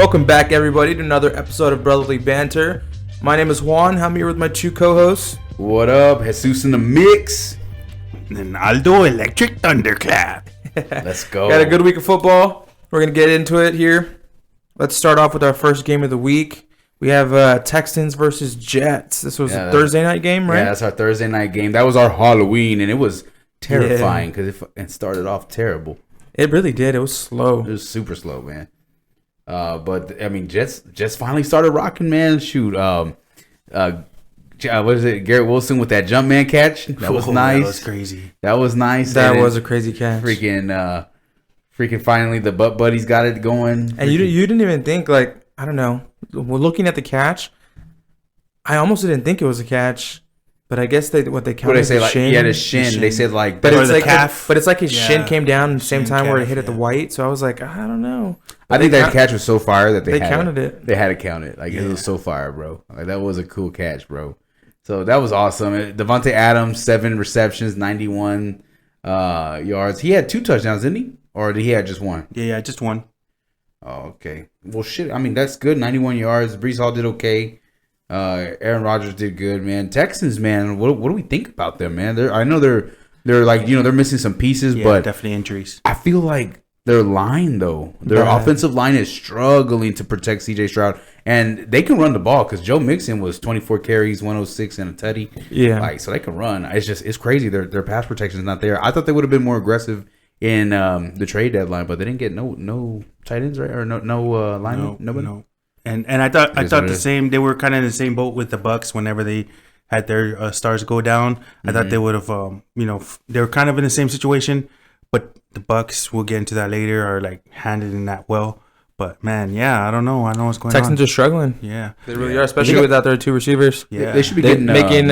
Welcome back, everybody, to another episode of Brotherly Banter. My name is Juan. I'm here with my two co-hosts. What up? Jesus in the mix. And Aldo Electric Thunderclap. Let's go. Got a good week of football. We're going to get into it here. Let's start off with our first game of the week. We have Texans versus Jets. This was a Thursday night game, right? Yeah, that's our Thursday night game. That was our Halloween, and it was terrifying because it started off terrible. It really did. It was slow. It was super slow, man. But I mean, Jets finally started rocking, man. Shoot, what is it? Garrett Wilson with that jump man catch. That was nice. That was crazy. That was nice. That was a crazy catch. Freaking finally the butt buddies got it going. And you didn't even think, like, I don't know. We're looking at the catch. I almost didn't think it was a catch. But I guess they counted say, the like, shin. Yeah, the shin. They said like, but it's the like calf. But it's like his shin came down at the same time where it hit at the yeah. white. So I was like, I don't know. I think that catch was so fire that they counted it. They had to count it. Like, it was so fire, bro. Like, that was a cool catch, bro. So that was awesome. Devontae Adams, 7 receptions, 91 yards. He had 2 touchdowns, didn't he? Or did he have just one? Yeah, just one. Oh, okay. Well, shit. I mean, that's good. 91 yards. Brees Hall did okay. Aaron Rodgers did good, man. Texans, man. What do we think about them, man? I know they're like, they're missing some pieces, but definitely injuries. I feel like their line, though, their offensive line is struggling to protect C.J. Stroud, and they can run the ball because Joe Mixon was 24 carries, 106, and a tutty. Yeah, like, so they can run. It's crazy. Their pass protection is not there. I thought they would have been more aggressive in the trade deadline, but they didn't get no tight ends, right? Or no linemen. Nobody. No. And I thought the same. They were kind of in the same boat with the Bucks. Whenever they had their stars go down, I thought they would have. They were kind of in the same situation, but the Bucks, we'll get into that later, are like handling that well. But man, I don't know. I know what's going on. Texans are struggling. Yeah, they really are, especially without their 2 receivers. Yeah, they should be making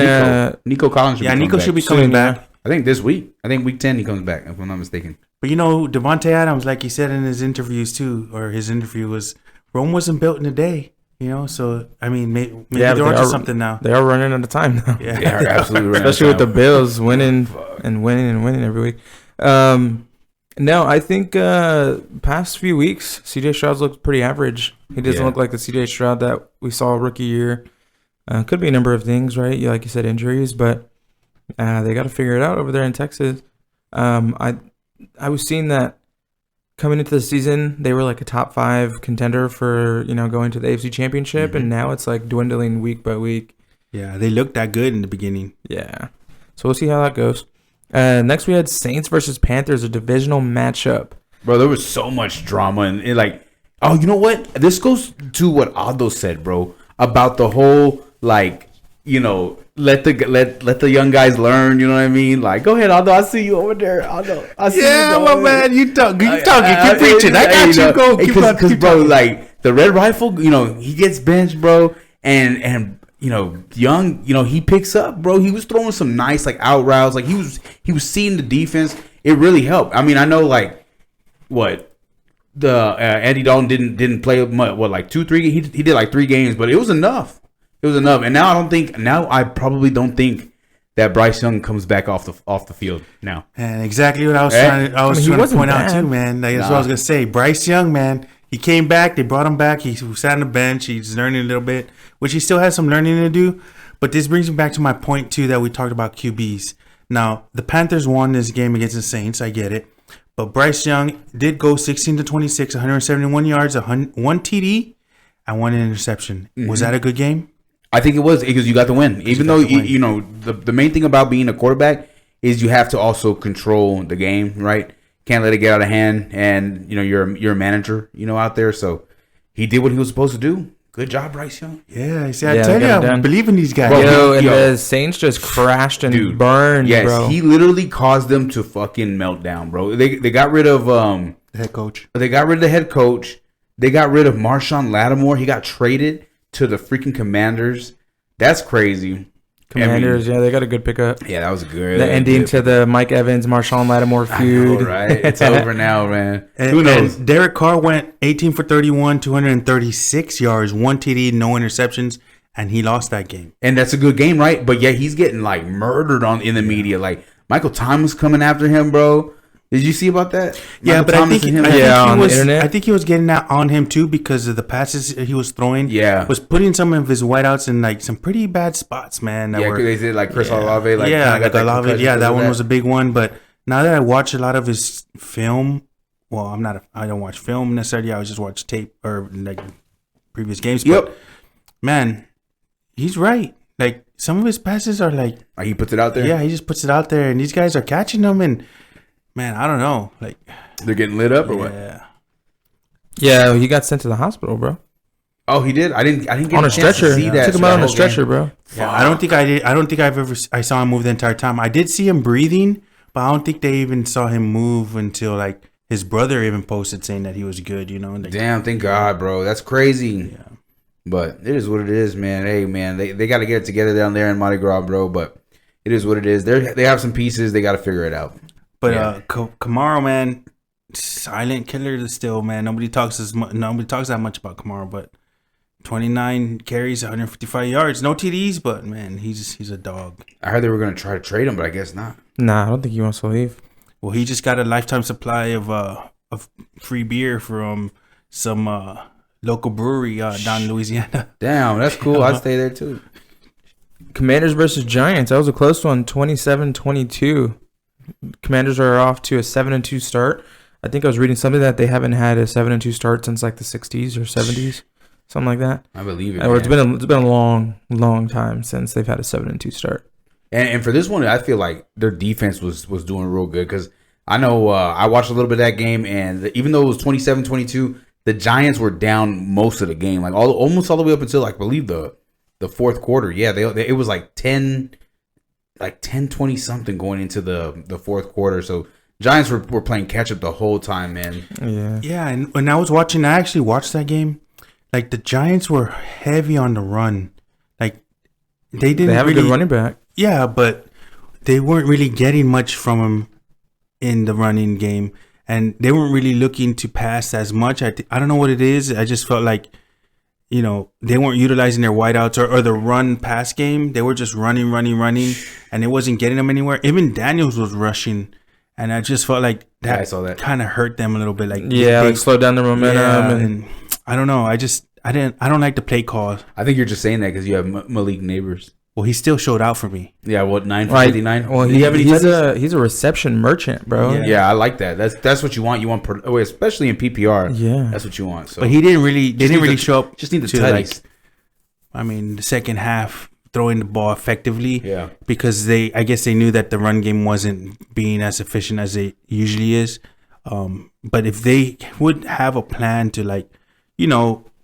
Nico Collins. Nico should be coming back. I think this week. I think week 10 he comes back, if I'm not mistaken. But Devontae Adams, like he said in his interviews too, or his interview was, Rome wasn't built in a day. So I mean, maybe they're onto something now. They are running out of time now. Yeah, they are absolutely running. Especially with the Bills winning and winning every week. No, I think past few weeks, C.J. Stroud's looked pretty average. He doesn't look like the C.J. Stroud that we saw rookie year. Could be a number of things, right? Like you said, injuries, but they got to figure it out over there in Texas. I was seeing that coming into the season, they were like a top 5 contender for, going to the AFC Championship, and now it's like dwindling week by week. Yeah, they looked that good in the beginning. Yeah. So we'll see how that goes. Next, we had Saints versus Panthers, a divisional matchup. Bro, there was so much drama. And you know what? This goes to what Aldo said, bro, about the whole, like, let the young guys learn. You know what I mean? Like, go ahead, Aldo. I see you over there, Aldo. I see you, my man. You talking. Keep preaching. I got you. Go. Because, bro, like, the Red Rifle, he gets benched, bro, and Young, he picks up, bro. He was throwing some nice, like, out routes. Like, he was seeing the defense. It really helped. I mean, I know, like, the Andy Dalton didn't play much. Like 2-3? He did like 3 games, but it was enough. It was enough. And now I probably don't think that Bryce Young comes back off the field now. And exactly what I was trying to point out too, man. That's what I was gonna say. Bryce Young, man, he came back. They brought him back. He sat on the bench. He's learning a little bit, which he still has some learning to do. But this brings me back to my point too that we talked about QBs. Now the Panthers won this game against the Saints. I get it. But Bryce Young did go 16-26, 171 yards, 1 TD, and 1 interception. Mm-hmm. Was that a good game? I think it was because you got the win. Even though, the main thing about being a quarterback is you have to also control the game, right? Can't let it get out of hand. And, you're a manager, out there. So he did what he was supposed to do. Good job, Bryce Young. Yeah, I tell you, I believe in these guys. Bro, the Saints just crashed and burned, yes, bro. He literally caused them to fucking melt down, bro. They got rid of the head coach. They got rid of the head coach. They got rid of Marshawn Lattimore. He got traded to the freaking Commanders. That's crazy. Commanders, they got a good pickup. Yeah, that was good. The ending to the Mike Evans, Marshawn Lattimore feud. I know, right? It's over now, man. Who knows? And Derek Carr went 18 for 31, 236 yards, 1 TD, no interceptions, and he lost that game. And that's a good game, right? But yeah, he's getting like murdered in the media. Like Michael Thomas coming after him, bro. Did you see about that? Yeah, but I think he was getting that on him too because of the passes he was throwing. Yeah, was putting some of his wideouts in like some pretty bad spots, man. That they did like Chris Olave, like Olave. Yeah, that one was a big one. But now that I watch a lot of his film, well, I don't watch film necessarily. I just watch tape or like previous games. But man, he's right. Like some of his passes are like he puts it out there. Yeah, he just puts it out there, and these guys are catching them and. Man, I don't know. Like they're getting lit up or what? Yeah, he got sent to the hospital, bro. Oh, he did. I didn't get on a stretcher. See that. Took him out on a stretcher, bro. Yeah, I don't think I did. I don't think I saw him move the entire time. I did see him breathing, but I don't think they even saw him move until like his brother even posted saying that he was good. You know. Like, damn, thank God, bro. That's crazy. Yeah. But it is what it is, man. Hey, man, they got to get it together down there in Mardi Gras, bro. But it is what it is. They have some pieces. They got to figure it out. But Kamara, man, silent killer still, man. Nobody talks that much about Kamara, but 29 carries, 155 yards, no TDs, but man, he's a dog. I heard they were gonna try to trade him, but I guess not. Nah, I don't think he wants to leave. Well, he just got a lifetime supply of free beer from some local brewery down in Louisiana. Damn, that's cool. I'd stay there too. Commanders versus Giants. That was a close one, 27-22. Commanders are off to a 7-2 start. I think I was reading something that they haven't had a 7-2 start since like the 60s or 70s, something like that. I believe it. It's been a long time since they've had a 7-2 start. And for this one, I feel like their defense was doing real good because I know I watched a little bit of that game, and even though it was 27-22, the Giants were down most of the game, like almost all the way up until I believe the fourth quarter. Yeah, it was like 10-20 something going into the fourth quarter. So Giants were playing catch up the whole time, man. Yeah, and when I actually watched that game, like the Giants were heavy on the run. Like they have a good running back. Yeah, but they weren't really getting much from him in the running game, and they weren't really looking to pass as much. I don't know what it is. I just felt like, you know, they weren't utilizing their wideouts or the run pass game. They were just running, and it wasn't getting them anywhere. Even Daniels was rushing, and I just felt like that kind of hurt them a little bit. Like they slowed down their momentum, and I don't know. I don't like the play call. I think you're just saying that because you have Malik Neighbors. Well, he still showed out for me. Yeah, 9 for 59? Well, he's a reception merchant, bro. Yeah, I like that. That's what you want. You want, especially in PPR. Yeah, that's what you want. So. But they didn't really show up. Just need the tutties. The second half throwing the ball effectively. Yeah, because I guess they knew that the run game wasn't being as efficient as it usually is. But if they would have a plan to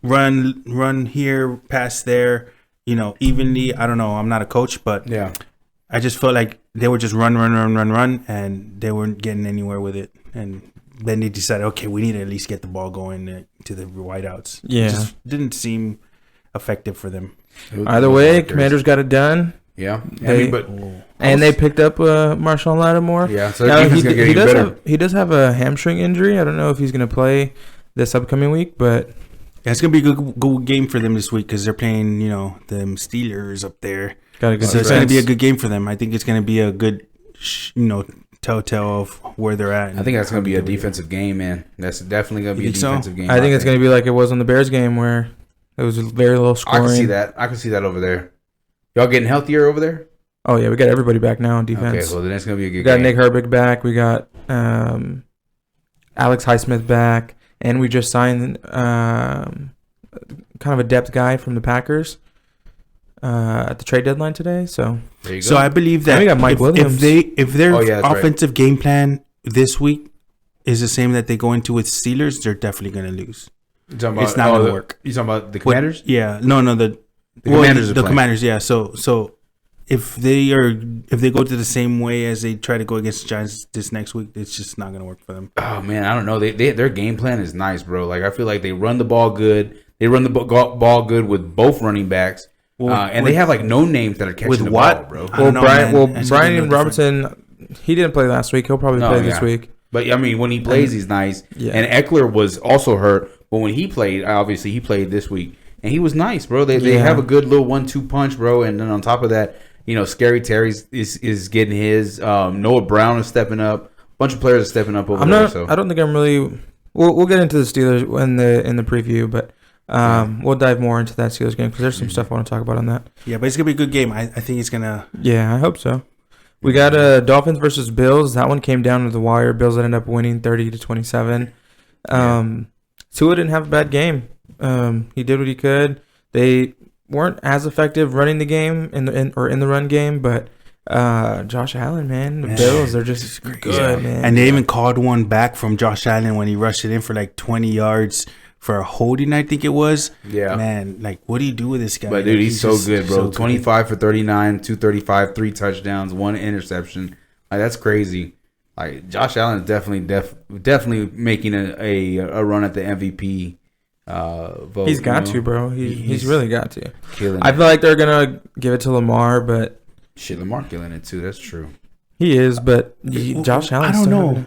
run here, pass there, evenly. I don't know. I'm not a coach, but yeah, I just felt like they were just run, and they weren't getting anywhere with it. And then they decided, okay, we need to at least get the ball going to the wideouts. Yeah, it just didn't seem effective for them. Either way, Commanders got it done. Yeah, they picked up Marshawn Lattimore. Yeah, so he does have a hamstring injury. I don't know if he's going to play this upcoming week, but. Yeah, it's going to be a good game for them this week because they're playing, them Steelers up there. So it's going to be a good game for them. I think it's going to be a good, telltale of where they're at. I think that's going to be a defensive game, man. That's definitely going to be a defensive game. I think it's going to be like it was on the Bears game where it was very low scoring. I can see that over there. Y'all getting healthier over there? Oh, yeah. We got everybody back now on defense. Okay, well, then it's going to be a good game. We got Nick Herbig back. We got Alex Highsmith back. And we just signed kind of a depth guy from the Packers at the trade deadline today. So I believe that we got Mike Williams. If their offensive game plan this week is the same that they go into with Steelers, they're definitely going to lose. It's not going to work. You talking about the Commanders? The Commanders. The Commanders. Yeah. So if they go to the same way as they try to go against the Giants this next week, it's just not going to work for them. Oh man, I don't know. Their game plan is nice, bro. Like I feel like they run the ball good. They run the ball good with both running backs, and they have like no names that are catching the ball, bro. Brian Robertson, he didn't play last week. He'll probably play this week. But I mean, when he plays, he's nice. Yeah. And Eckler was also hurt, but when he played, obviously he played this week, and he was nice, bro. They have a good little 1-2 punch, bro. And then on top of that, Scary Terry is getting his. Noah Brown is stepping up. bunch of players are stepping up over I'm there. not. So I don't think I'm really. We'll get into the Steelers in the preview, but we'll dive more into that Steelers game because there's some stuff I want to talk about on that. Yeah, but it's gonna be a good game. I think it's gonna. Yeah, I hope so. We got Dolphins versus Bills. That one came down to the wire. Bills ended up winning 30-27. Tua didn't have a bad game. He did what he could. They weren't as effective running the game in the run game, but Josh Allen, man, the Bills, they're just good, man. And they even called one back from Josh Allen when he rushed it in for like 20 yards for a holding, I think it was. Yeah. Man, like, what do you do with this guy? But, dude, he's so good, bro. So 25 for 39, 235, 3 touchdowns, 1 interception. Like, that's crazy. Like, Josh Allen is definitely making a run at the MVP vote. He's got to, bro. He's really got to. Killing I it. feel like they're going to give it to Lamar, but... Shit, Lamar killing it, too. That's true. He is, but Josh Allen. I don't know.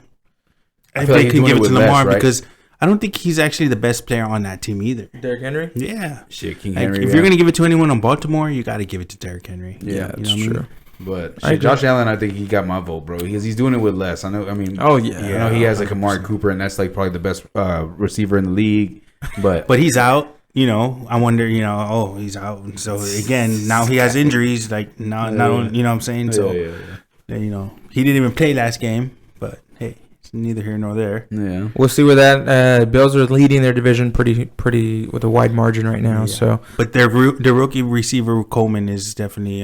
I If feel they like can he's give it doing to it with Lamar less, right? because I don't think he's actually the best player on that team either. Derrick Henry? Yeah. Shit, King Like, Henry. if you're going to give it to anyone on Baltimore, you got to give it to Derrick Henry. Yeah, that's you know what I true. mean? But shit, Josh Allen, I think he got my vote, bro. He's doing it with less. I know. I mean, Oh, yeah. I know he has like Amari Cooper, and that's like probably the best receiver in the league. But But he's out. You know, I wonder, he's out. So, again, now he has injuries. Like, now, you know what I'm saying? So, he didn't even play last game. But, hey, it's neither here nor there. Yeah. We'll see where that Bills are leading their division pretty with a wide margin right now. Yeah. So But their rookie receiver, Coleman, is definitely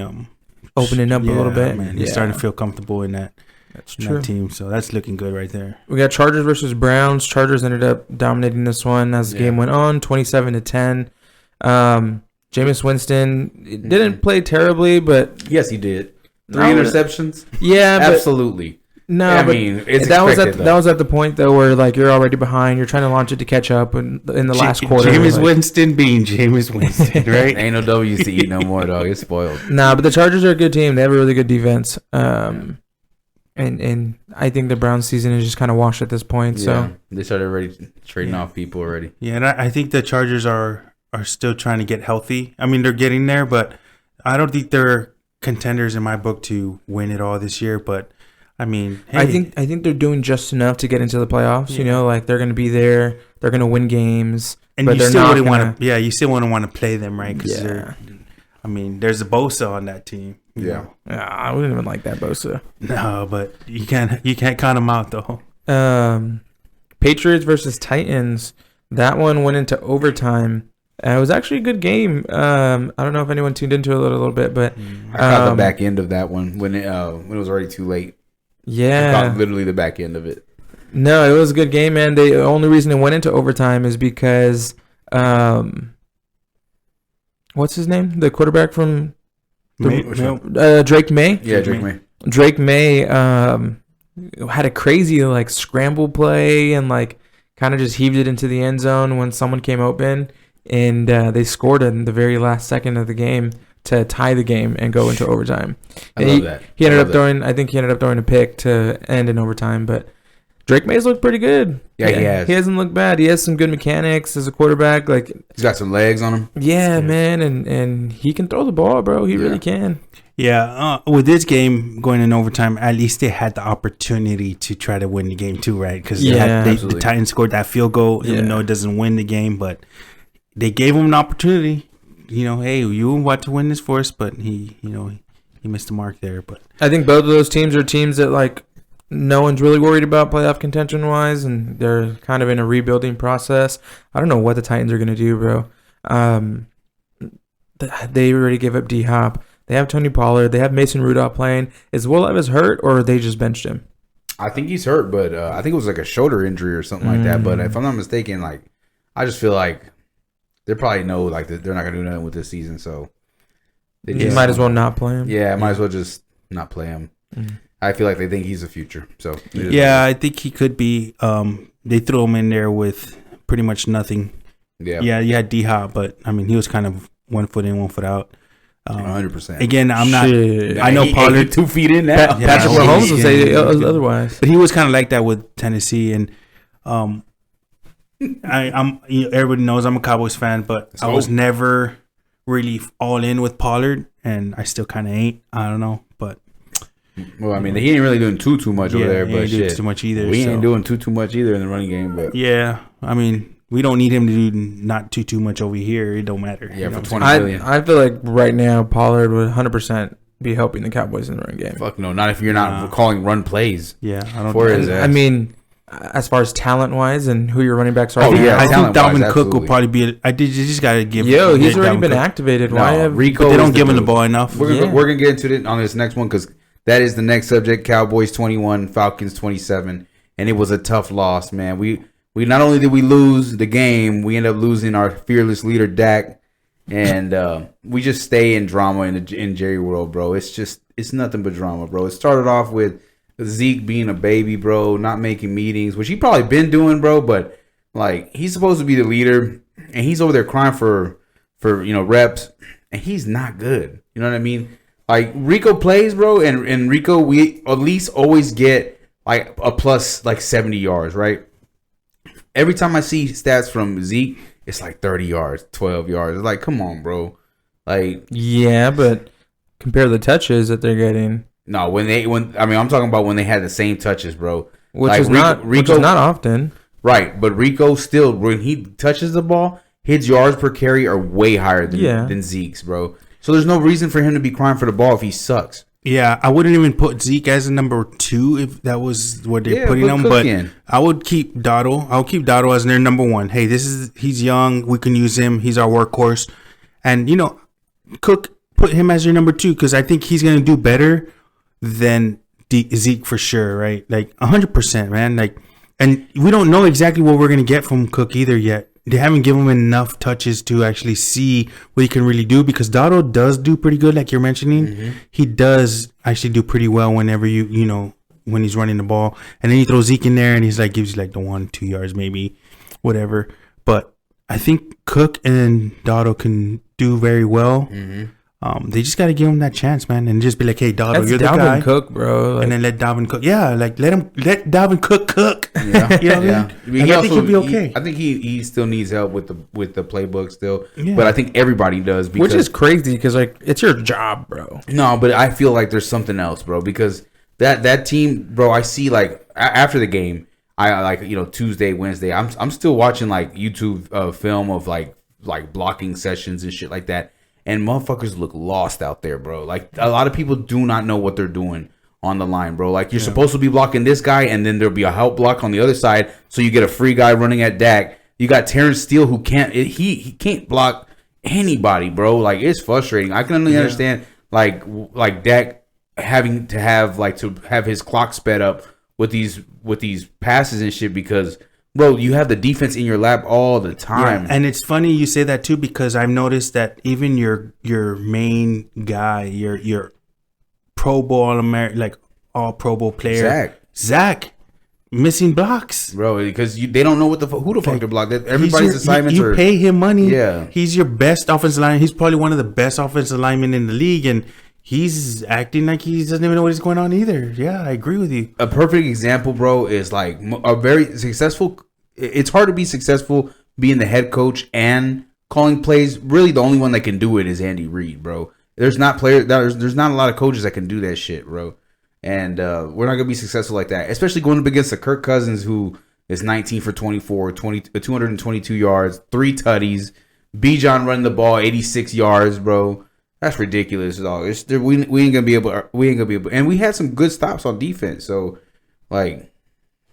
opening up a little bit. Man, he's starting to feel comfortable in that. That's in true. that team. So, that's looking good right there. We got Chargers versus Browns. Chargers ended up dominating this one as the game went on, 27-10. Jameis Winston didn't play terribly, but Yes, he did. 3 No, interceptions. yeah, but Absolutely. no, I but mean, it's that expected, was at the point though where like you're already behind. You're trying to launch it to catch up in the last quarter. Jameis like, Winston being Jameis Winston, right? Ain't no W's to eat no more, dog. It's spoiled. Nah, but the Chargers are a good team. They have a really good defense. And I think the Browns season is just kind of washed at this point. So they started already trading off people already. Yeah, and I think the Chargers are still trying to get healthy. I mean, they're getting there, but I don't think they're contenders in my book to win it all this year. But I mean, hey, I think they're doing just enough to get into the playoffs. Yeah. You know, like they're going to be there. They're going to win games. And but you still wouldn't want to. Yeah, you still wouldn't want to play them, right? Because I mean, there's a Bosa on that team. Yeah. I wouldn't even like that Bosa. No, but you can't count them out though. Patriots versus Titans. That one went into overtime. It was actually a good game. I don't know if anyone tuned into it a little bit, but I caught the back end of that one when it was already too late. Yeah, I caught literally the back end of it. No, it was a good game, man. The only reason it went into overtime is because what's his name? The quarterback from Drake May. Yeah, Drake May. Drake May had a crazy like scramble play and like kind of just heaved it into the end zone when someone came open, and they scored in the very last second of the game to tie the game and go into overtime. I love that. He ended up throwing. I think he ended up throwing a pick to end in overtime, but Drake May's looked pretty good. Yeah, he has. He hasn't looked bad. He has some good mechanics as a quarterback. Like he's got some legs on him. Yeah, man, and he can throw the ball, bro. He really can. Yeah, with this game going in overtime, at least they had the opportunity to try to win the game too, right? Because the Titans scored that field goal, even though it doesn't win the game, but they gave him an opportunity. You know, hey, you want to win this for us, but he missed the mark there. But I think both of those teams are teams that like no one's really worried about playoff contention wise, and they're kind of in a rebuilding process. I don't know what the Titans are gonna do, bro. They already gave up D Hop. They have Tony Pollard. They have Mason Rudolph playing. Is Will Levis hurt, or they just benched him? I think he's hurt, but I think it was like a shoulder injury or something like that. But if I'm not mistaken, like I just feel like they probably know like they're not gonna do nothing with this season, so they might as well not play him. Yeah, might as well just not play him. Mm-hmm. I feel like they think he's the future. So yeah, I think he could be. They threw him in there with pretty much nothing. Yeah, you had D Hop, but I mean he was kind of 1 foot in, 1 foot out. 100%. Again, I'm not. I know Pollard 2 feet in now. Patrick Mahomes will say otherwise, but he was kind of like that with Tennessee, and I'm. Everybody knows I'm a Cowboys fan, but I was never really all in with Pollard, and I still kind of ain't. I don't know, but Well, I mean, he ain't really doing too much over there, but shit, too much either. We ain't doing too much either in the running game. But yeah, I mean, we don't need him to do not too much over here. It don't matter. Yeah, for $20 million. I feel like right now Pollard would 100% be helping the Cowboys in the running game. Fuck no, not if you're not calling run plays. Yeah, I don't. I mean, as far as talent wise and who your running backs are. I think Dalvin Cook will probably be. You just gotta give. He's already been activated. Why have Rico? They don't give him the ball enough. We're gonna get into it on this next one because that is the next subject. Cowboys 21, Falcons 27, and it was a tough loss, man. We not only did we lose the game, we ended up losing our fearless leader Dak, and we just stay in drama in Jerry world, bro. It's nothing but drama, bro. It started off with Zeke being a baby, bro, not making meetings, which he probably been doing, bro, but like he's supposed to be the leader, and he's over there crying for reps, and he's not good. You know what I mean? Like Rico plays, bro, and Rico, we at least always get like a plus like 70 yards, right? Every time I see stats from Zeke, it's like 30 yards, 12 yards. It's like, come on, bro. Like, yeah, but compare the touches that they're getting. No, I'm talking about when they had the same touches, bro. Which like is not often. Right, but Rico still, when he touches the ball, his yards per carry are way higher than Zeke's, bro. So there's no reason for him to be crying for the ball if he sucks. Yeah, I wouldn't even put Zeke as a number 2 if that was what they're putting him. But I would keep Dotto. I'll keep Dotto as their number 1. Hey, he's young. We can use him. He's our workhorse. And, Cook, put him as your number 2 because I think he's going to do better than Zeke for sure, right? Like 100%, man. Like, and we don't know exactly what we're going to get from Cook either yet. They haven't given him enough touches to actually see what he can really do because Dotto does do pretty good, like you're mentioning. Mm-hmm. He does actually do pretty well whenever when he's running the ball. And then you throw Zeke in there and he's like, gives you like the 1-2 yards, maybe, whatever. But I think Cook and Dotto can do very well. Mm-hmm. They just got to give him that chance, man, and just be like, "Hey, Dotto, you're the guy." Cook, bro, and then let Dalvin Cook. Yeah, like let Dalvin Cook. Yeah, you know what I mean? I think he'll be okay. I think he still needs help with the playbook still, but I think everybody does. Which is crazy because like it's your job, bro. No, but I feel like there's something else, bro, because that team, bro. I see like after the game, I Tuesday, Wednesday. I'm still watching like YouTube film of like blocking sessions and shit like that. And motherfuckers look lost out there, bro. Like, a lot of people do not know what they're doing on the line, bro. Like, you're supposed to be blocking this guy, and then there'll be a help block on the other side, so you get a free guy running at Dak. You got Terrence Steele, who he can't block anybody, bro. Like, it's frustrating. I can only understand, like Dak having to have his clock sped up with these passes and shit because... Bro, you have the defense in your lap all the time. Yeah, and it's funny you say that too because I've noticed that even your main guy, your Pro Bowl like all Pro Bowl player, Zach, missing blocks, bro, because they don't know who the fuck to block. Everybody's assignments you pay him money. Yeah, he's your best offensive lineman. He's probably one of the best offensive linemen in the league, and he's acting like he doesn't even know what is going on either. Yeah, I agree with you. A perfect example, bro, is like a very successful. It's hard to be successful being the head coach and calling plays. Really, the only one that can do it is Andy Reid, bro. There's not a lot of coaches that can do that shit, bro. And we're not gonna be successful like that, especially going up against a Kirk Cousins who is 19 for 24, 222 yards, 3 tutties. Bijan running the ball 86 yards, bro. That's ridiculous, dog. We ain't gonna be able. And we had some good stops on defense. So, like,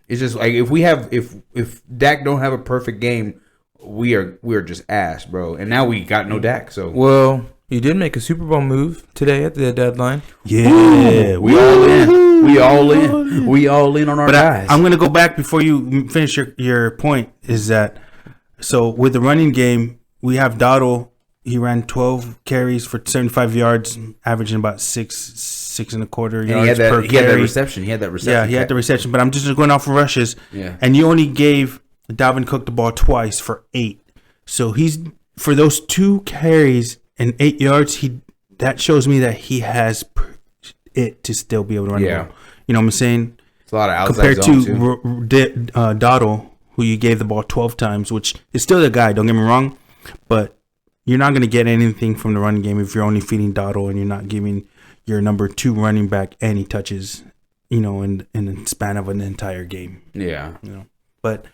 it's just like if Dak don't have a perfect game, we're just ass, bro. And now we got no Dak. So well, you did make a Super Bowl move today at the deadline. Yeah, we all in. We all in on our guys. I'm gonna go back before you finish your point. Is that so? With the running game, we have Dotto. He ran 12 carries for 75 yards, averaging about 6.25 yards per carry. He had that reception. Yeah, he had the reception. But I'm just going off of rushes. Yeah. And you only gave Dalvin Cook the ball twice for 8. So he's for those 2 carries and 8 yards. That shows me that he has it to still be able to run the ball. You know what I'm saying? It's a lot of outside zone too. Compared to Dotto, who you gave the ball 12 times, which is still the guy. Don't get me wrong, but you're not going to get anything from the running game if you're only feeding Dotto and you're not giving your number 2 running back any touches, in the span of an entire game. Yeah. But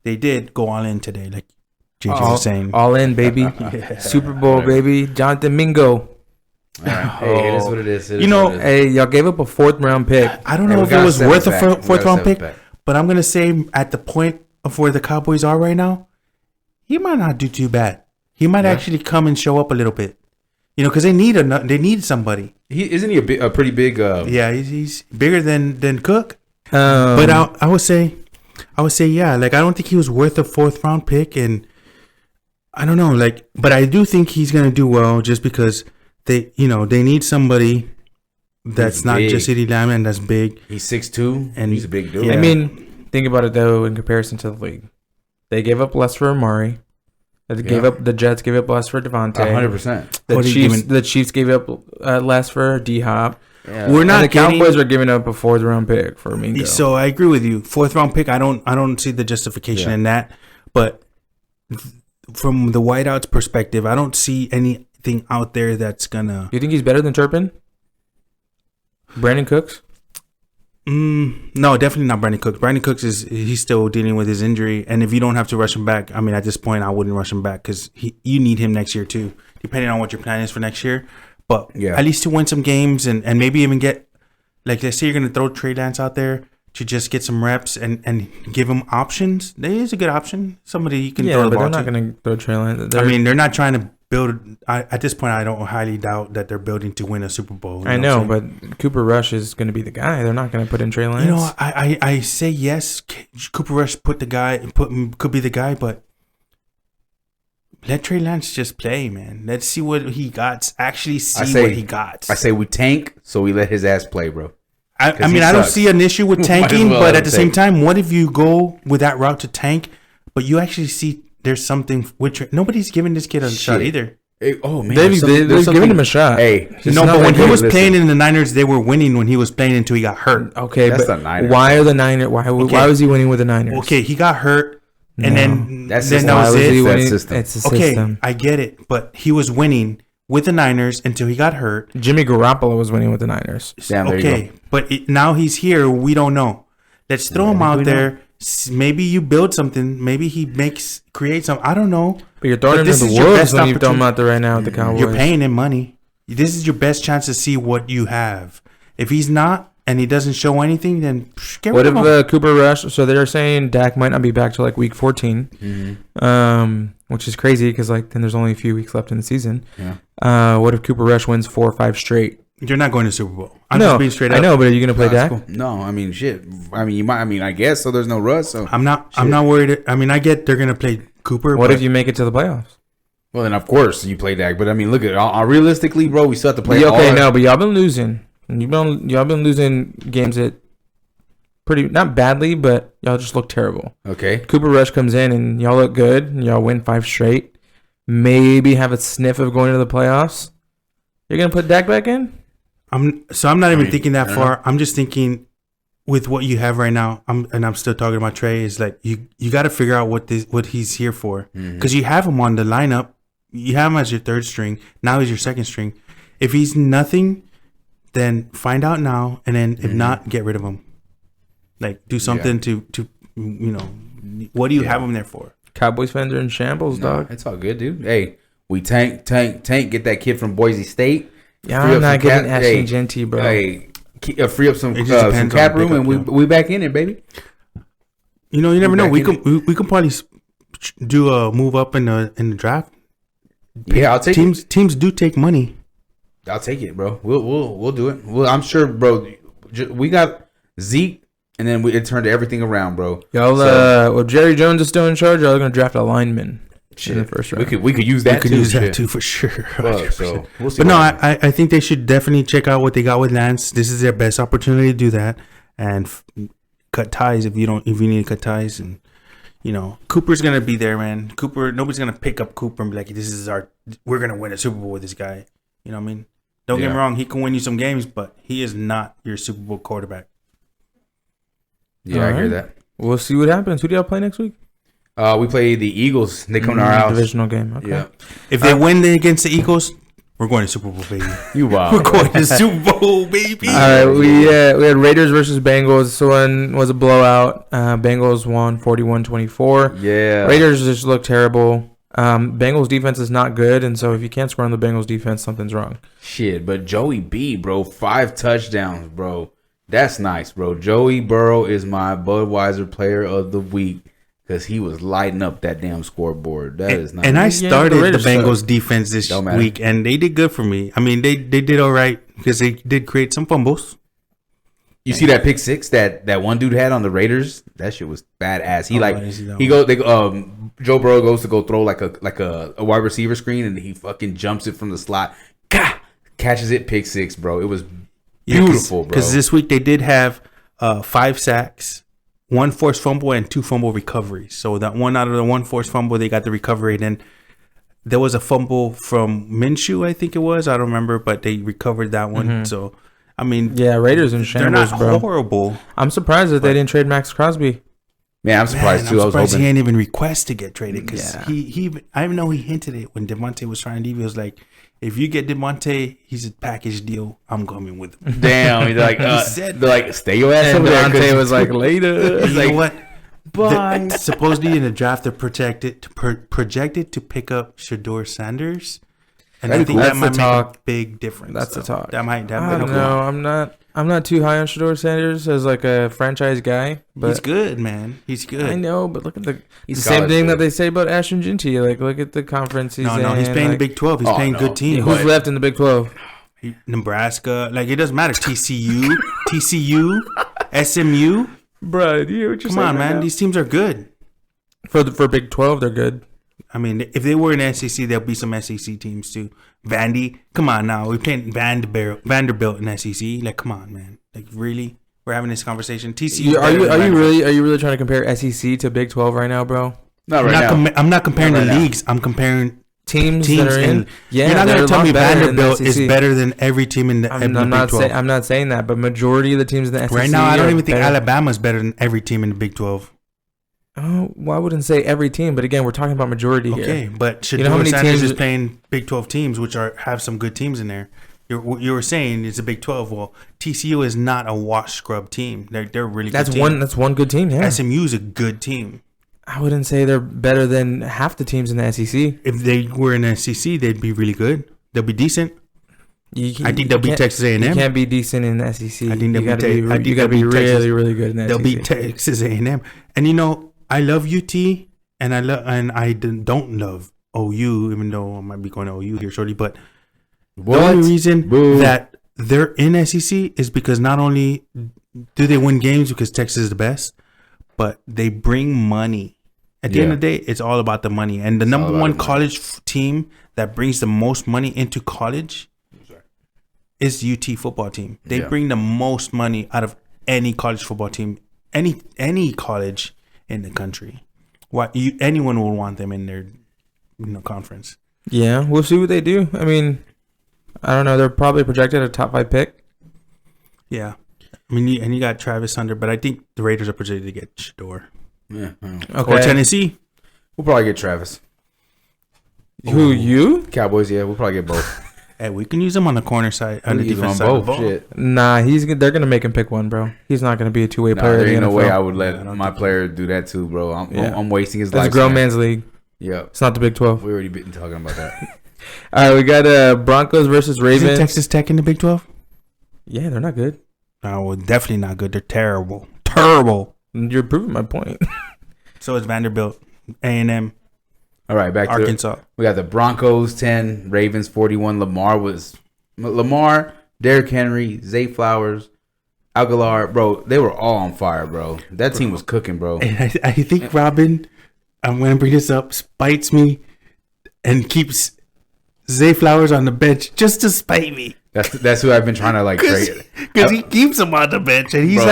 they did go all in today, like JJ was saying. All in, baby. Yeah. Super Bowl, baby. Jonathan Mingo. All right. Hey, it is what it is. Hey, y'all gave up a 4th round pick. I don't know if it was worth a 4th round pick, but I'm going to say at the point of where the Cowboys are right now, he might not do too bad. He might actually come and show up a little bit. Because they need somebody. Isn't he a pretty big? Yeah, he's bigger than Cook. But I would say, yeah. Like, I don't think he was worth a 4th round pick, and I don't know. Like, but I do think he's gonna do well just because they need somebody that's not just CeeDee Lamb and that's big. He's 6'2", and he's a big dude. Yeah. I mean, think about it though in comparison to the league. They gave up less for Amari. The Jets gave up less for Devontae. 100%. The Chiefs gave up less for D-Hop. Yeah. We're not. And the Cowboys are giving up a 4th round pick for Mingo. So I agree with you. 4th round pick. I don't see the justification in that. But from the Whiteout's perspective, I don't see anything out there that's gonna. You think he's better than Turpin? Brandon Cooks? No, definitely not Brandon Cooks. Brandon Cooks he's still dealing with his injury, and if you don't have to rush him back, I mean, at this point, I wouldn't rush him back because you need him next year too, depending on what your plan is for next year. But at least to win some games and maybe even get, like, let's say you're gonna throw Trey Lance out there to just get some reps and give him options. There is a good option. Somebody you can throw the ball to. Yeah, but they're not gonna throw Trey Lance. They're not trying to build. At this point, I don't highly doubt that they're building to win a Super Bowl. I know, but Cooper Rush is going to be the guy. They're not going to put in Trey Lance. I say yes. Cooper Rush could be the guy, but let Trey Lance just play, man. Let's see what he got. Actually, what he got. I say we tank, so we let his ass play, bro. I mean, I don't see an issue with tanking, but at the same time, what if you go with that route to tank, but you actually see there's something with nobody's giving this kid a shot either. Hey, oh man, they've given him a shot. Hey, but when he was playing in the Niners, they were winning when he was playing until he got hurt. Okay, that's but why are the Niners? Why was he winning with the Niners? Okay, he got hurt, and then that was it. It's a system. I get it, but he was winning with the Niners until he got hurt. Jimmy Garoppolo was winning with the Niners. Okay, but now he's here. We don't know. Let's throw him out there. Maybe you build something. Maybe he creates something. I don't know. But you're throwing him to the wolves when you throw him out there right now with the Cowboys. You're paying him money. This is your best chance to see what you have. If he's not and he doesn't show anything, then get rid of him. What if Cooper Rush? So they're saying Dak might not be back till like week 14, which is crazy because then there's only a few weeks left in the season. Yeah. What if Cooper Rush wins 4 or 5 straight? You're not going to Super Bowl. I'm just being straight up. I know, but are you going to play Dak? Cool. No, I mean, shit. I mean, you might. I mean, I guess so. There's no rush. So I'm not worried. I mean, I get they're going to play Cooper. What if you make it to the playoffs? Well, then of course you play Dak. But I mean, look at realistically, bro. We still have to play. But y'all been losing. Y'all been losing games at pretty not badly, but y'all just look terrible. Okay. Cooper Rush comes in and y'all look good. And y'all win 5 straight. Maybe have a sniff of going to the playoffs. You're going to put Dak back in? I'm not even thinking that far. I'm just thinking with what you have right now. I'm still talking about Trey. Is like you got to figure out what he's here for because you have him on the lineup. You have him as your 3rd string. Now he's your 2nd string. If he's nothing, then find out now, and then if not, get rid of him. Like do something to what do you have him there for? Cowboys fans are in shambles, dog. It's all good, dude. Hey, we tank. Get that kid from Boise State. Yeah, I'm not getting Ashton Genty, bro. Hey, free up some cap room, and we back in it, baby. You never know. We can probably do a move up in the draft. Yeah, I'll take teams. it. Teams do take money. I'll take it, bro. We'll do it. Well, I'm sure, bro. We got Zeke, and then it turned everything around, bro. Y'all, well, Jerry Jones is still in charge. Y'all are gonna draft a lineman. In the first round. We could use that. Too for sure. So we'll see. But no, I think they should definitely check out what they got with Lance. This is their best opportunity to do that and cut ties if you need to cut ties. And Cooper's gonna be there, man. Nobody's gonna pick up Cooper and be like, we're gonna win a Super Bowl with this guy. You know what I mean? Don't get me wrong, he can win you some games, but he is not your Super Bowl quarterback. Yeah, I hear that. We'll see what happens. Who do y'all play next week? We play the Eagles. They come to our house. Divisional game. Okay. Yeah. If they win against the Eagles, We're going to Super Bowl, baby. You wow. We're going to Super Bowl, baby. All right, we had Raiders versus Bengals. This one was a blowout. Bengals won 41-24. Yeah. Raiders just look terrible. Bengals defense is not good, and so if you can't score on the Bengals defense, something's wrong. Shit, but Joey B, bro, 5 touchdowns, bro. That's nice, bro. Joey Burrow is my Budweiser player of the week because he was lighting up that damn scoreboard. That is nice. And I started the Bengals defense this week, and they did good for me. I mean, they did all right because they did create some fumbles. You see that pick six that one dude had on the Raiders? That shit was badass. Joe Burrow goes to go throw like a wide receiver screen, and he fucking jumps it from the slot. Gah! Catches it, pick six, bro. It was beautiful, bro. Because this week they did have 5 sacks, 1 forced fumble, and 2 fumble recoveries. So that one out of the 1 forced fumble, they got the recovery. And then there was a fumble from Minshew, I think it was. I don't remember, but they recovered that one. Mm-hmm. So, I mean, yeah, Raiders in shambles, they're not horrible. I'm surprised that they didn't trade Max Crosby. Man, I'm surprised too. I'm surprised he didn't even request to get traded because I know he hinted it when Devontae was trying to leave. He was like, if you get Devontae, he's a package deal. I'm coming with him. Damn, he's like, they're like, stay your ass over there. Devontae was like, later. You know what? Bye. Supposedly in the draft, they're projected to pick up Shedeur Sanders, and I think that might make a big difference. That's the talk. I don't know. I'm not too high on Shedeur Sanders as like a franchise guy, but he's good, man. He's good. I know, but look at the same thing that they say about Ashton Ginty. Like, look at the conference he's in. No, he's playing the Big 12. He's playing good teams. Who's left in the Big 12? Nebraska. Like, it doesn't matter. TCU, SMU. Bro, you hear what you're saying? Come on, man. Now? These teams are good. For Big 12, they're good. I mean, if they were in SEC, there'll be some SEC teams too. Vandy, come on now. We're playing Vanderbilt in SEC. Like, come on, man. Like, really? We're having this conversation. TCU. Are you really trying to compare SEC to Big 12 right now, bro? Not right now. I'm not comparing the leagues. I'm comparing teams that are in. Yeah, you're not going to tell me Vanderbilt is better than every team in the Big 12. I'm not saying that, but majority of the teams in the SEC right now, I don't even think Alabama's better than every team in the Big 12. Oh, well, I wouldn't say every team, but again, we're talking about majority here. Okay, but Shedeur Sanders is playing Big 12 teams, which have some good teams in there. You were saying it's a Big 12. Well, TCU is not a wash scrub team. They're really good team. That's one good team. Yeah, SMU is a good team. I wouldn't say they're better than half the teams in the SEC. If they were in the SEC, they'd be really good. They'll be decent. I think they'll beat Texas A&M. You can't be decent in the SEC. I think you got to be really, really good in the SEC. They'll beat Texas A&M. And I love UT, and I don't love OU, even though I might be going to OU here shortly. But the only reason that they're in SEC is because not only do they win games because Texas is the best, but they bring money. At the end of the day, it's all about the money. And the number one college team that brings the most money into college is UT football team. They bring the most money out of any college football team, any college in the country. Anyone will want them in their conference. Yeah, we'll see what they do. I mean, I don't know. They're probably projected a top 5 pick. Yeah. I mean, and you got Travis Hunter, but I think the Raiders are projected to get Shedeur. Yeah. Okay. Or Tennessee. We'll probably get Travis. Who, you? Cowboys, yeah. We'll probably get both. Hey, we can use him on the corner side. On the defense side of the ball. Shit. Nah, they're going to make him pick one, bro. He's not going to be a two-way player. There ain't no way I would let my player do that too, bro. I'm wasting his life. It's a grown man's league. Yeah. It's not the Big 12. We already been talking about that. All right, we got Broncos versus Ravens. Isn't Texas Tech in the Big 12? Yeah, they're not good. No, well, definitely not good. They're terrible. Terrible. You're proving my point. So is Vanderbilt, A&M. All right, back to Arkansas. We got the Broncos 10, Ravens 41. Lamar, Derrick Henry, Zay Flowers, Aguilar, bro. They were all on fire, bro. That team was cooking, bro. And I think Robin, I'm going to bring this up, spites me and keeps Zay Flowers on the bench just to spite me. That's who I've been trying to trade. Because he keeps him on the bench and he's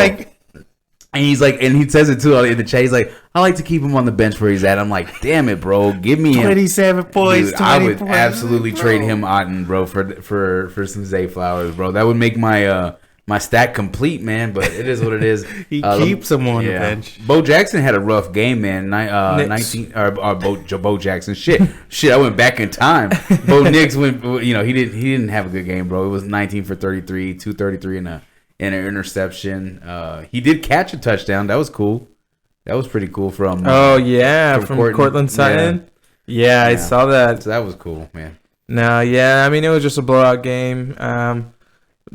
and he says it too in the chat. He's like, I like to keep him on the bench where he's at. I'm like, damn it, bro, give me 27 points. Dude, I would absolutely trade him Otten, bro, for some Zay Flowers, bro. That would make my my stat complete, man. But it is what it is. He keeps him on the bench. Bo Jackson had a rough game, man. 19 Bo Jackson. Shit. I went back in time. Bo Nix went. He didn't have a good game, bro. It was 19 for 33, 233 and an interception. He did catch a touchdown. That was cool. That was pretty cool from. From Cortland Sutton. Yeah, I saw that. So that was cool, man. No, yeah, I mean it was just a blowout game.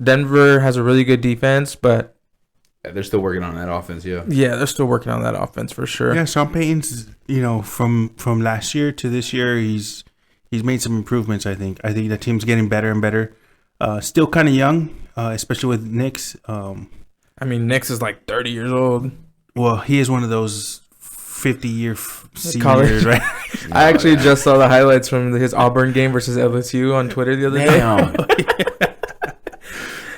Denver has a really good defense, but they're still working on that offense. Yeah, they're still working on that offense for sure. Yeah, Sean Payton's, from last year to this year, he's made some improvements. I think the team's getting better and better. Still kind of young, especially with Nix. Nix is like 30 years old. Well, he is one of those 50-year seniors, right? I actually just saw the highlights from his Auburn game versus LSU on Twitter the other day.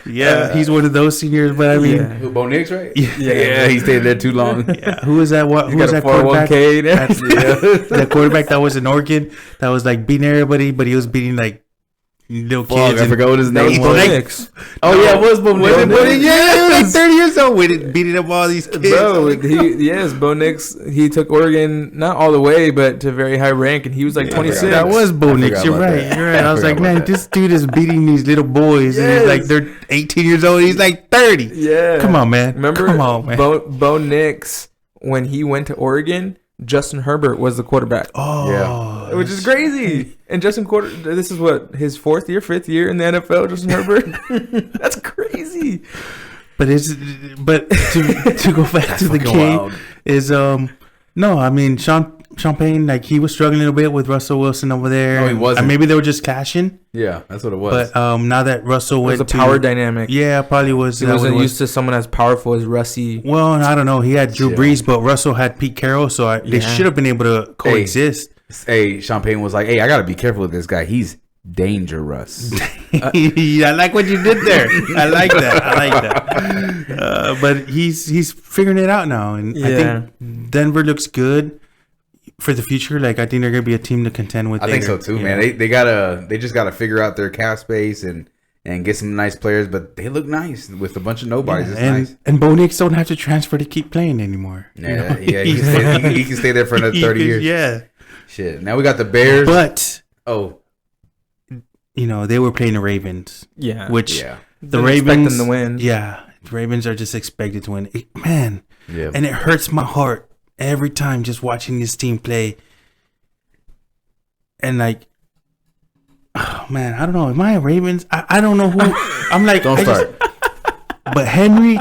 Yeah, he's one of those seniors, but I mean, Who, Bo Nix, right? Yeah, he stayed there too long. Yeah. Who was that? Who was that quarterback? That quarterback that was in Oregon that was like beating everybody, but he was beating like little kids. I forgot what his name was. Nix. It was Bo Nix. Yeah, he was like 30 years old with it, beating up all these kids. Bro, Bo Nix, he took Oregon not all the way, but to very high rank, and he was like 26. That was Bo Nix. You're right. I was like, man, this dude is beating these little boys, and he's like, they're 18 years old. He's like 30. Yeah. Come on, man. Remember, Bo Nix, when he went to Oregon, Justin Herbert was the quarterback. Oh, yeah. Which is crazy. And this is what, his 5th year in the NFL, Justin Herbert? That's crazy. But to go back to the game wild. Is no, I mean Sean Payton, like he was struggling a little bit with Russell Wilson over there. No, he wasn't. And maybe they were just cashing. Yeah, that's what it was. But now that Russell went to power dynamic. Yeah, probably was. He wasn't used to someone as powerful as Russie. Well, I don't know. He had Drew Brees, but Russell had Pete Carroll, so they should have been able to coexist. Hey, Sean Payton was like, "Hey, I got to be careful with this guy. He's dangerous." I like what you did there. I like that. But he's figuring it out now, and I think Denver looks good for the future. Like I think they're gonna be a team to contend with. I think so too, man. They just gotta figure out their cap space and get some nice players, but they look nice with a bunch of nobodies. It's nice. And Bo Nix don't have to transfer to keep playing anymore. Yeah, he can stay there for another 30 years. Yeah. Shit. Now we got the Bears. But they were playing the Ravens. Yeah. The Ravens expecting to win. Yeah. The Ravens are just expected to win. Man. Yeah. And it hurts my heart every time just watching this team play. And like, oh man, I don't know. Am I a Ravens? I don't know who. I'm like, don't start. But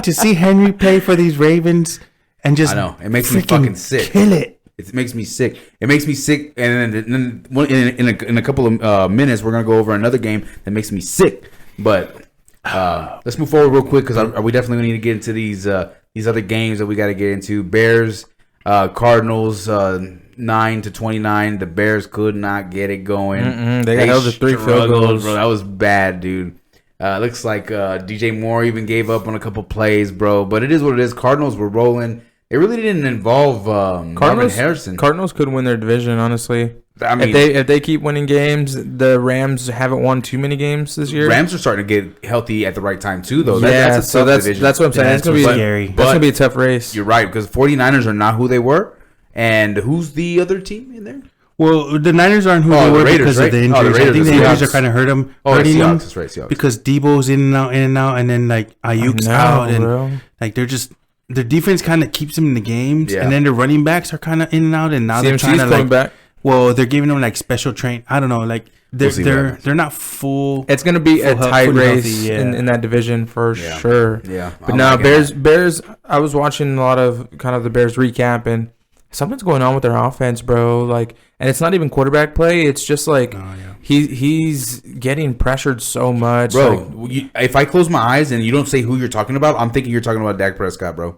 to see Henry play for these Ravens and just, I know it makes me fucking sick. Kill it. It makes me sick. And then in a couple of minutes, we're gonna go over another game that makes me sick. But let's move forward real quick because we definitely need to get into these other games that we got to get into. Bears, Cardinals, 9-29. The Bears could not get it going. They got held to 3 field goals. Bro, that was bad, dude. Looks like DJ Moore even gave up on a couple plays, bro. But it is what it is. Cardinals were rolling. It really didn't involve Marvin Harrison. Cardinals could win their division, honestly. I mean, if they keep winning games, the Rams haven't won too many games this year. Rams are starting to get healthy at the right time too, though. That's what I'm saying. It's gonna be scary. That's gonna be a tough race. You're right, because 49ers are not who they were. And who's the other team in there? Well, the Niners aren't who they were Raiders, because of the injuries. I think the injuries are kind of hurting them. That's right, Seahawks. Because Debo's in and out, and then like Ayuk's out, and like they're just. Their defense kind of keeps them in the games, and then their running backs are kind of in and out, and now they're trying to back. Well, they're giving them like special train. I don't know, like they're not full. It's gonna be a tight race in that division for sure. Yeah, but now Bears. I was watching a lot of kind of the Bears recap, and something's going on with their offense, bro. Like, and it's not even quarterback play. It's just like he's getting pressured so much, bro. Like, if I close my eyes and you don't say who you're talking about, I'm thinking you're talking about Dak Prescott, bro.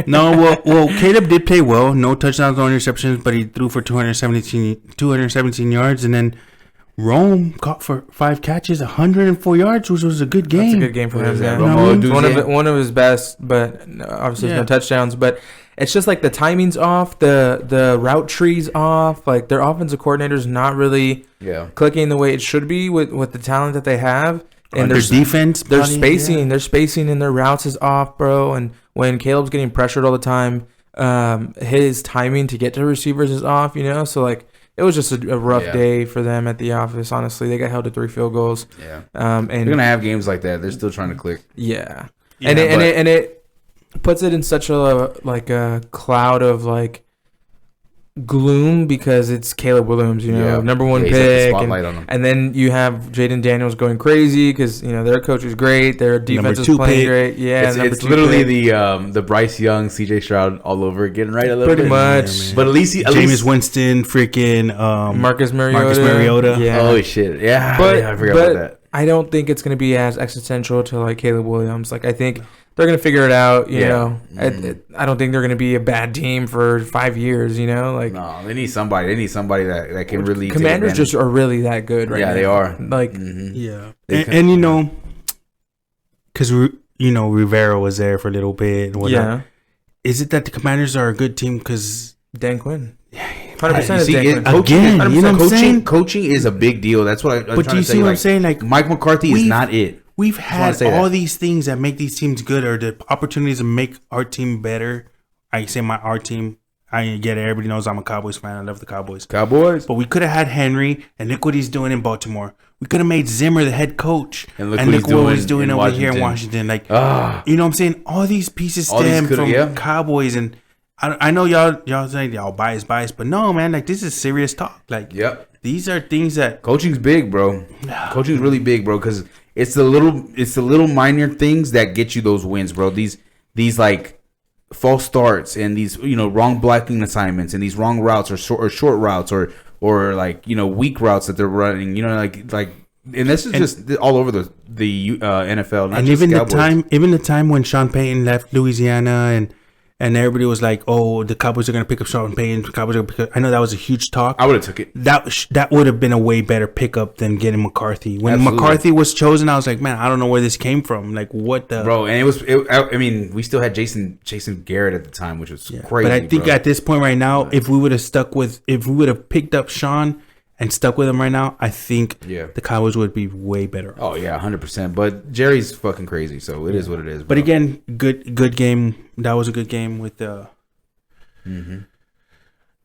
No, well, Caleb did play well. No touchdowns, no interceptions, but he threw for 217 yards, and then Rome caught for 5 catches, 104 yards, which was a good game. That's a good game for him. Yeah. One of his best, but obviously no touchdowns. But it's just like the timing's off, the route tree's off. Like their offensive coordinator's not really clicking the way it should be with the talent that they have. And their defense, their spacing in their routes is off, bro. And when Caleb's getting pressured all the time, his timing to get to receivers is off, So like it was just a rough day for them at the office. Honestly, they got held to 3 field goals. Yeah, and they're gonna have games like that. They're still trying to click. Yeah, and it puts it in such a cloud of like gloom because it's Caleb Williams, number one pick, and then you have Jaden Daniels going crazy because their coach is great, their defense is playing great. Yeah, it's literally the Bryce Young, CJ Stroud all over again, right? A little pretty bit. much. But at least Jameis Winston, freaking Marcus Mariota. Yeah. Oh shit, yeah. I forgot about that. I don't think it's going to be as existential to like Caleb Williams. Like I think they're going to figure it out. You know, I don't think they're going to be a bad team for 5 years. Like no, they need somebody. They need somebody that can really. Commanders just are really that good right now. Yeah, they are. Like yeah, and because Rivera was there for a little bit. And whatnot. Is it that the Commanders are a good team because Dan Quinn? 100%. Again, you know what I'm saying? Coaching is a big deal. That's what I'm trying to say. But do you see what I'm saying? Like Mike McCarthy is not it. We've had all these things that make these teams good, or the opportunities to make our team better. I say our team. I get it. Everybody knows I'm a Cowboys fan. I love the Cowboys. But we could have had Henry, and look what he's doing in Baltimore. We could have made Zimmer the head coach, and look what he's doing over here in Washington. Like, you know what I'm saying? All these pieces stem from Cowboys, and I know y'all say y'all biased, but no, man. Like, this is serious talk. Like, these are things that coaching's big, bro. Coaching's really big, bro, because it's the little minor things that get you those wins, bro. These like false starts and these wrong blocking assignments and these wrong routes or short routes or like weak routes that they're running. Like. And this is just all over the NFL. Not and just even Cowboys. the time when Sean Payton left Louisiana and everybody was like, "Oh, the Cowboys are going to pick up Sean Payton." I know that was a huge talk. I would have took it. That would have been a way better pickup than getting McCarthy. When McCarthy was chosen, I was like, "Man, I don't know where this came from. Like, what the bro?" And we still had Jason Garrett at the time, which was crazy. But I think at this point right now, if we would have picked up Sean and stuck with him right now, I think the Cowboys would be way better. Oh yeah, 100%. But Jerry's fucking crazy, so it is what it is. Bro. But again, good game. That was a good game with the. It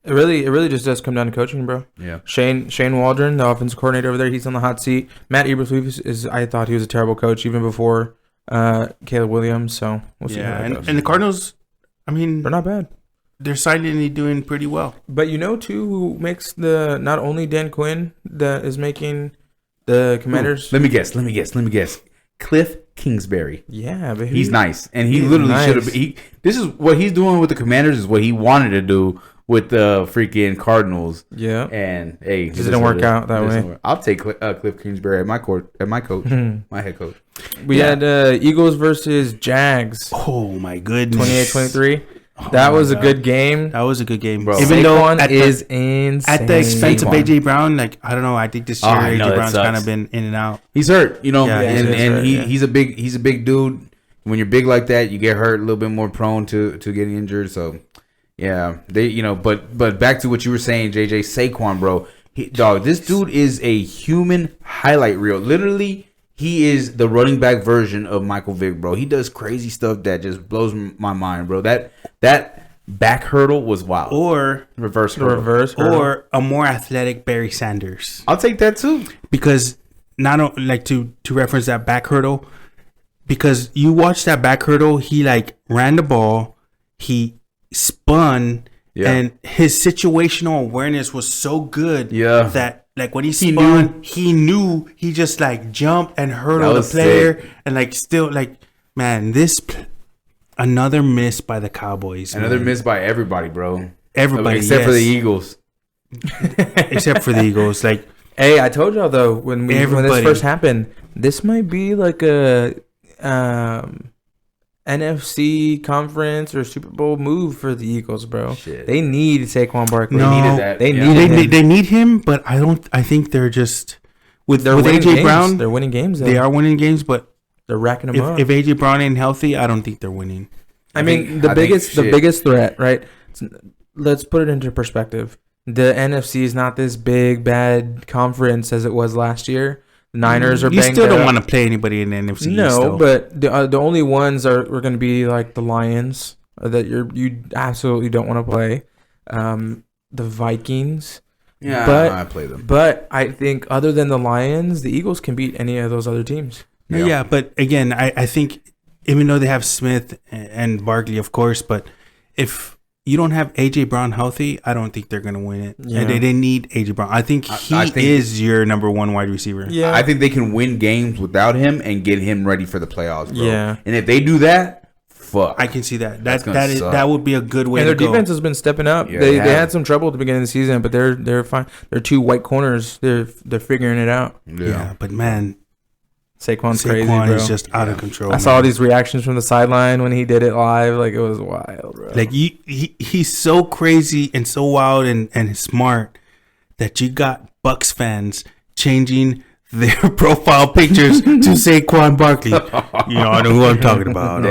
really just does come down to coaching, bro. Yeah. Shane Waldron, the offensive coordinator over there, he's on the hot seat. Matt Eberflus I thought he was a terrible coach even before Caleb Williams. So we'll see. Yeah, and the Cardinals, I mean, they're not bad. They're silently doing pretty well. But too, who makes not only Dan Quinn that is making the Commanders. Let me guess. Cliff Kingsbury. Yeah, but he's nice, and he literally should have. This is what he's doing with the Commanders is what he wanted to do with the freaking Cardinals. Yeah, and hey, it didn't work out that way. I'll take Cliff Kingsbury at my coach, my head coach. We had Eagles versus Jags. Oh my goodness, 28-23. That was a good game. That was a good game, bro. Even though is insane at the expense of AJ Brown. Like I don't know. I think this year AJ Brown's kind of been in and out. He's hurt, he's a big dude. When you're big like that, you get hurt, a little bit more prone to getting injured. So yeah, but back to what you were saying, JJ. Saquon, bro, this dude is a human highlight reel. Literally. He is the running back version of Michael Vick, bro. He does crazy stuff that just blows my mind, bro. That back hurdle was wild. Or reverse hurdle. Or a more athletic Barry Sanders. I'll take that too. Because not like to reference that back hurdle, because you watch that back hurdle, he like ran the ball, he spun, and his situational awareness was so good that like when he spun, he knew he just like jumped and hurdled the player sick. And like still like, man, another miss by the Cowboys. Another miss by everybody, bro. Everybody except for the Eagles. Except for the Eagles. Like, hey, I told y'all though when this first happened, this might be like a NFC conference or Super Bowl move for the Eagles, bro. Shit. They need Saquon Barkley. No, they needed that. They need him, but I think they're just with AJ Brown. They're winning games. Though. They are winning games, but they're racking them up. If AJ Brown ain't healthy, I don't think they're winning. I mean, the biggest threat, right? Let's put it into perspective. The NFC is not this big bad conference as it was last year. Niners are You banged still don't up. want to play anybody in the NFC East, No, though. but the only ones are going to be like the Lions that you absolutely don't want to play. The Vikings. Yeah, but I play them. But I think other than the Lions, the Eagles can beat any of those other teams. Yeah, but again, I think even though they have Smith and Barkley, of course, but if you don't have A.J. Brown healthy, I don't think they're going to win it. Yeah. And they need A.J. Brown. I think he is your number one wide receiver. Yeah. I think they can win games without him and get him ready for the playoffs, bro. Yeah. And if they do that, fuck. I can see that. That would be a good way to go. And their defense has been stepping up. Yeah, they had some trouble at the beginning of the season, but they're fine. They're two white corners. They're figuring it out. Yeah, but man, Saquon's crazy, bro. Is just out of control. I saw these reactions from the sideline when he did it live. Like, it was wild, bro. Like, he's so crazy and so wild and smart that you got Bucks fans changing their profile pictures to Saquon Barkley. You know, I know who I'm talking about.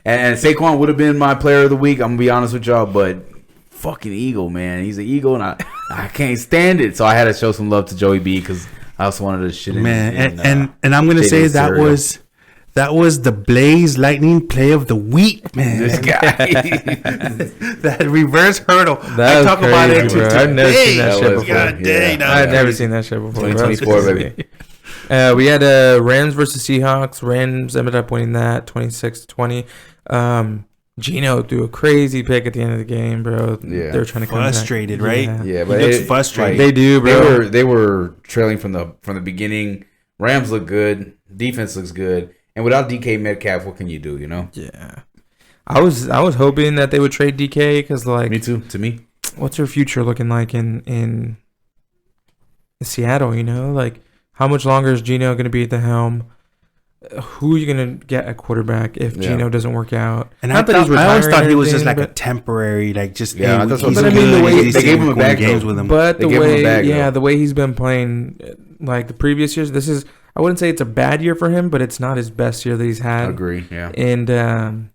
And Saquon would have been my player of the week. I'm going to be honest with y'all, but fucking Eagle, man. He's an Eagle, and I can't stand it. So I had to show some love to Joey B because I also wanted to shit in. Man, and I'm gonna say that was the Blaze Lightning play of the week, man. This guy, that reverse hurdle. I talk crazy, about it today. I've never seen that shit before. I've never seen that shit before. 2024, baby. We had Rams versus Seahawks. Rams ended up winning that 26-20. Gino threw a crazy pick at the end of the game, bro. Yeah, they were trying to come frustrated, back. right? Yeah, but he looks frustrated. They do, bro. They were trailing from the beginning. Rams look good. Defense looks good. And without DK Metcalf, what can you do? You know? Yeah. I was hoping that they would trade DK because, like, me too. To me, what's your future looking like in Seattle? You know, like, how much longer is Gino going to be at the helm? Who are you going to get at quarterback if Gino doesn't work out? And I always thought he was just like a temporary, like just that's what I mean. The way they gave him a bag games with him, but the way he's been playing, like the previous years, I wouldn't say it's a bad year for him, but it's not his best year that he's had. I agree. Yeah, and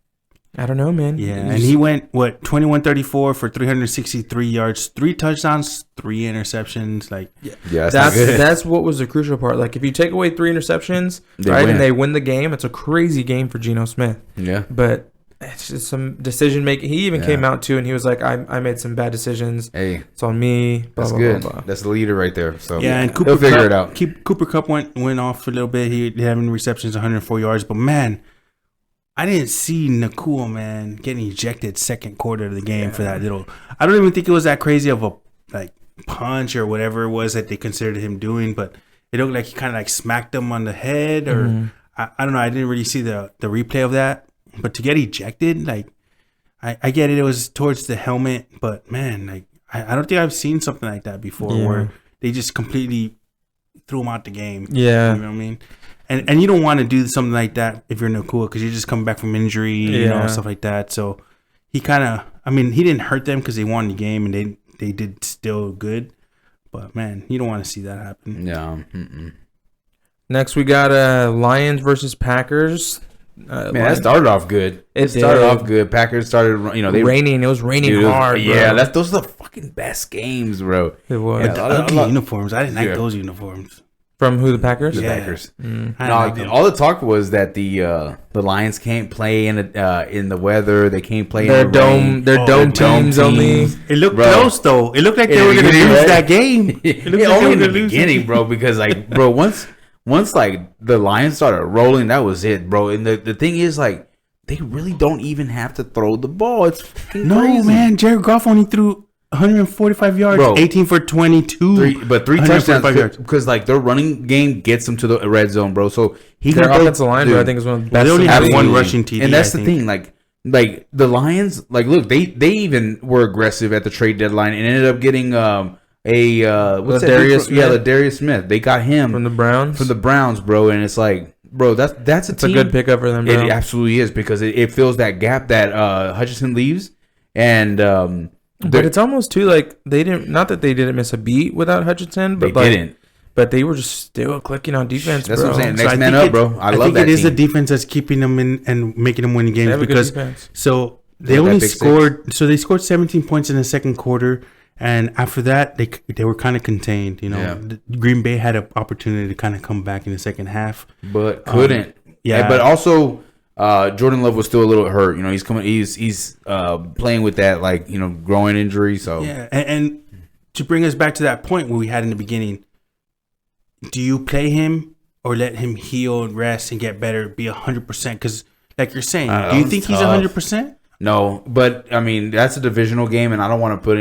I don't know, man. Yeah, and he went 21-34 for 363 yards, 3 touchdowns, 3 interceptions. Like, that's what was the crucial part. Like, if you take away 3 interceptions, and they win the game, it's a crazy game for Geno Smith. Yeah, but it's just some decision making. He even came out too, and he was like, "I made some bad decisions. Hey, it's on me." That's good. Blah, blah. That's the leader right there. So and Cooper figure it out. Cooper Kupp went off for a little bit. He having receptions, 104 yards, but man, I didn't see Nakua, man, getting ejected second quarter of the game for that little. I don't even think it was that crazy of a like punch or whatever it was that they considered him doing, but it looked like he kind of like smacked him on the head, or I don't know. I didn't really see the replay of that, but to get ejected, like I get it. It was towards the helmet, but man, like I don't think I've seen something like that before where they just completely threw him out the game. Yeah, you know what I mean. And you don't want to do something like that if you're Nakua because you're just coming back from injury, you know, stuff like that. So he kind of, I mean, he didn't hurt them because they won the game and they did still good. But man, you don't want to see that happen. No. Next, we got Lions versus Packers. Man, that started off good. It started off good. Packers started, you know, It was raining hard, bro. Yeah, those are the fucking best games, bro. It was. Yeah, the ugly uniforms. I didn't like those uniforms. From who? The Packers? The Packers. No, all the talk was that the Lions can't play in the weather. They can't play in the rain. Their dome teams only. It looked close though. It looked like they were going to lose that game. It looked like only in the beginning, bro. Because like, bro, once like the Lions started rolling, that was it, bro. And the thing is, like, they really don't even have to throw the ball. It's crazy. Man. Jared Goff only threw 145 yards, bro, 18 for 22. 3 touchdowns because like their running game gets them to the red zone, bro. So their offensive line, bro, I think is one of the best. They only have one rushing TD, and that's the thing. Like the Lions, like look, they even were aggressive at the trade deadline and ended up getting Darius Smith. They got him from the Browns, bro. And it's like, bro, that's a good pickup for them, bro. It absolutely is because it fills that gap that Hutchinson leaves, and but it's almost too like they didn't. Not that they didn't miss a beat without Hutchinson, but they didn't. But they were just still clicking on defense. That's bro. what I'm saying. Next man up, bro. I love that. I think it is the defense that's keeping them in and making them win games because they only scored. So they scored 17 points in the second quarter, And after that, they were kind of contained. Green Bay had an opportunity to kind of come back in the second half, but couldn't. Yeah, but also Jordan Love was still a little hurt. He's coming. He's playing with that growing injury. So yeah, and to bring us back to that point where we had in the beginning, do you play him or let him heal and rest and get better, be 100%? Because like you're saying, do you think he's 100%? No, but I mean that's a divisional game, and I don't want to put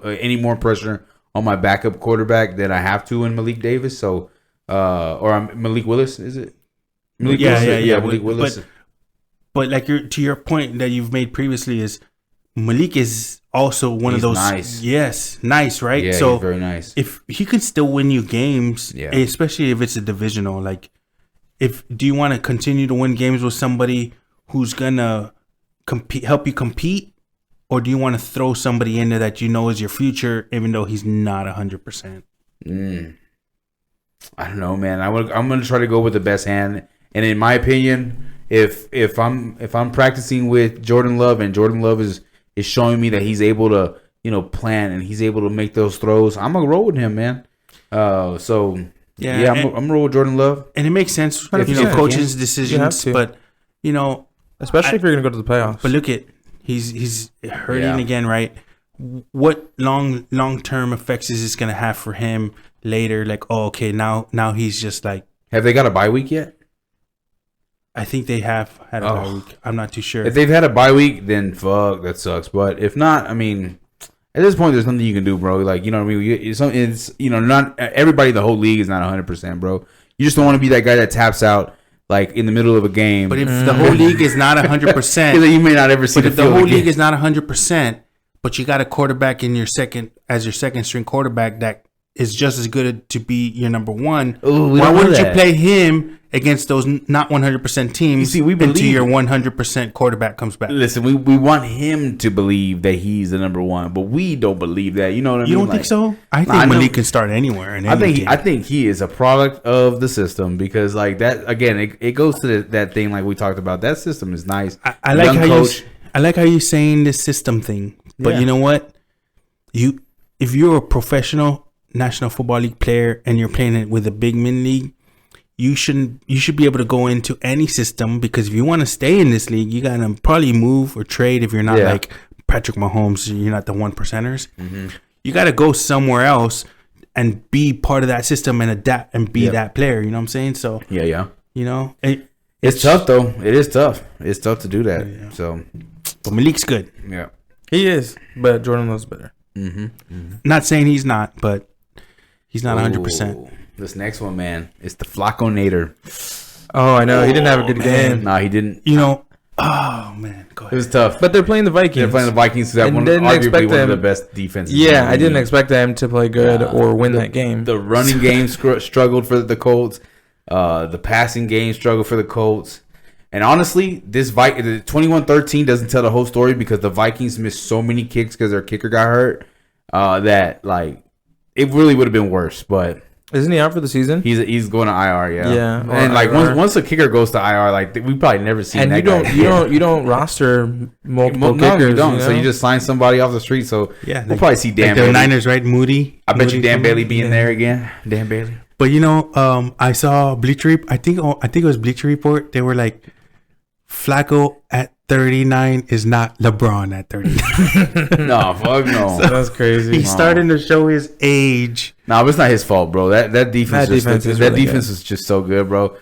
any more pressure on my backup quarterback than I have to in Malik Davis. So, or Malik Willis, is it? Malik Willis. But like to your point that you've made previously is Malik is also one of those. Nice. Yes, nice, right? Yeah, so he's very nice. If he can still win you games, especially if it's a divisional, do you want to continue to win games with somebody who's gonna help you compete, or do you want to throw somebody in there that you know is your future, even though he's not 100%? I don't know, man. I'm gonna try to go with the best hand, and in my opinion, if I'm practicing with Jordan Love and Jordan Love is showing me that he's able to plan and he's able to make those throws, I'm gonna roll with him, man. I'm gonna roll with Jordan Love, and it makes sense, coach's decisions, but especially if you're gonna go to the playoffs. But look at he's hurting again, right? What long term effects is this gonna have for him later? Now he's just like. Have they got a bye week yet? I think they have had a bye week. I'm not too sure. If they've had a bye week, then fuck, that sucks. But if not, I mean, at this point, there's nothing you can do, bro. What I mean? It's not everybody in the whole league is not 100%, bro. You just don't want to be that guy that taps out in the middle of a game. But if the whole league is not 100%, you may not ever see. But if the whole league is not 100%, but you got a quarterback in your second string quarterback that is just as good to be your number one, why wouldn't you play him against those not 100% teams until your 100% quarterback comes back? Listen, we want him to believe that he's the number one, but we don't believe that. You know what I mean? You don't think so? I think Malik can start anywhere. I think he is a product of the system because that again, it goes to that thing like we talked about. That system is nice. I like how you're saying this system thing, but you know what? If you're a professional National Football League player and you're playing it with a big min league, you should be able to go into any system, because if you want to stay in this league, you gotta probably move or trade. If you're not like Patrick Mahomes, you're not the 1%ers. Mm-hmm. You gotta go somewhere else and be part of that system and adapt and be that player. You know what I'm saying? So it's tough though. It is tough. It's tough to do that. Yeah. So, but Malik's good. Yeah, he is. But Jordan Love's better. Mm-hmm. Mm-hmm. Not saying he's not, but he's not 100%. This next one, man, it's the Flacco-nator. Oh, I know. He didn't have a good game. No, he didn't. Oh, man. Go ahead. It was tough. But they're playing the Vikings. They're playing the Vikings. So that arguably one of the best defenses. Yeah, I didn't expect them to play good or win that game. The running game struggled for the Colts. The passing game struggled for the Colts. And honestly, the 21-13 doesn't tell the whole story, because the Vikings missed so many kicks because their kicker got hurt that it really would have been worse. But isn't he out for the season? He's going to IR, yeah. And once a kicker goes to IR, we probably never seen and that guy. You don't roster multiple kickers. No, you don't. So you just sign somebody off the street. So we'll probably see Dan Bailey. The Niners, right? Moody. I bet you Dan Bailey being there again. Dan Bailey. But I saw Bleacher Report. I think it was Bleacher Report. They were like, Flacco at 39 is not LeBron at 39. No, fuck no. So that's crazy. He's starting to show his age. No, but it's not his fault, bro. That defense is just so good, bro.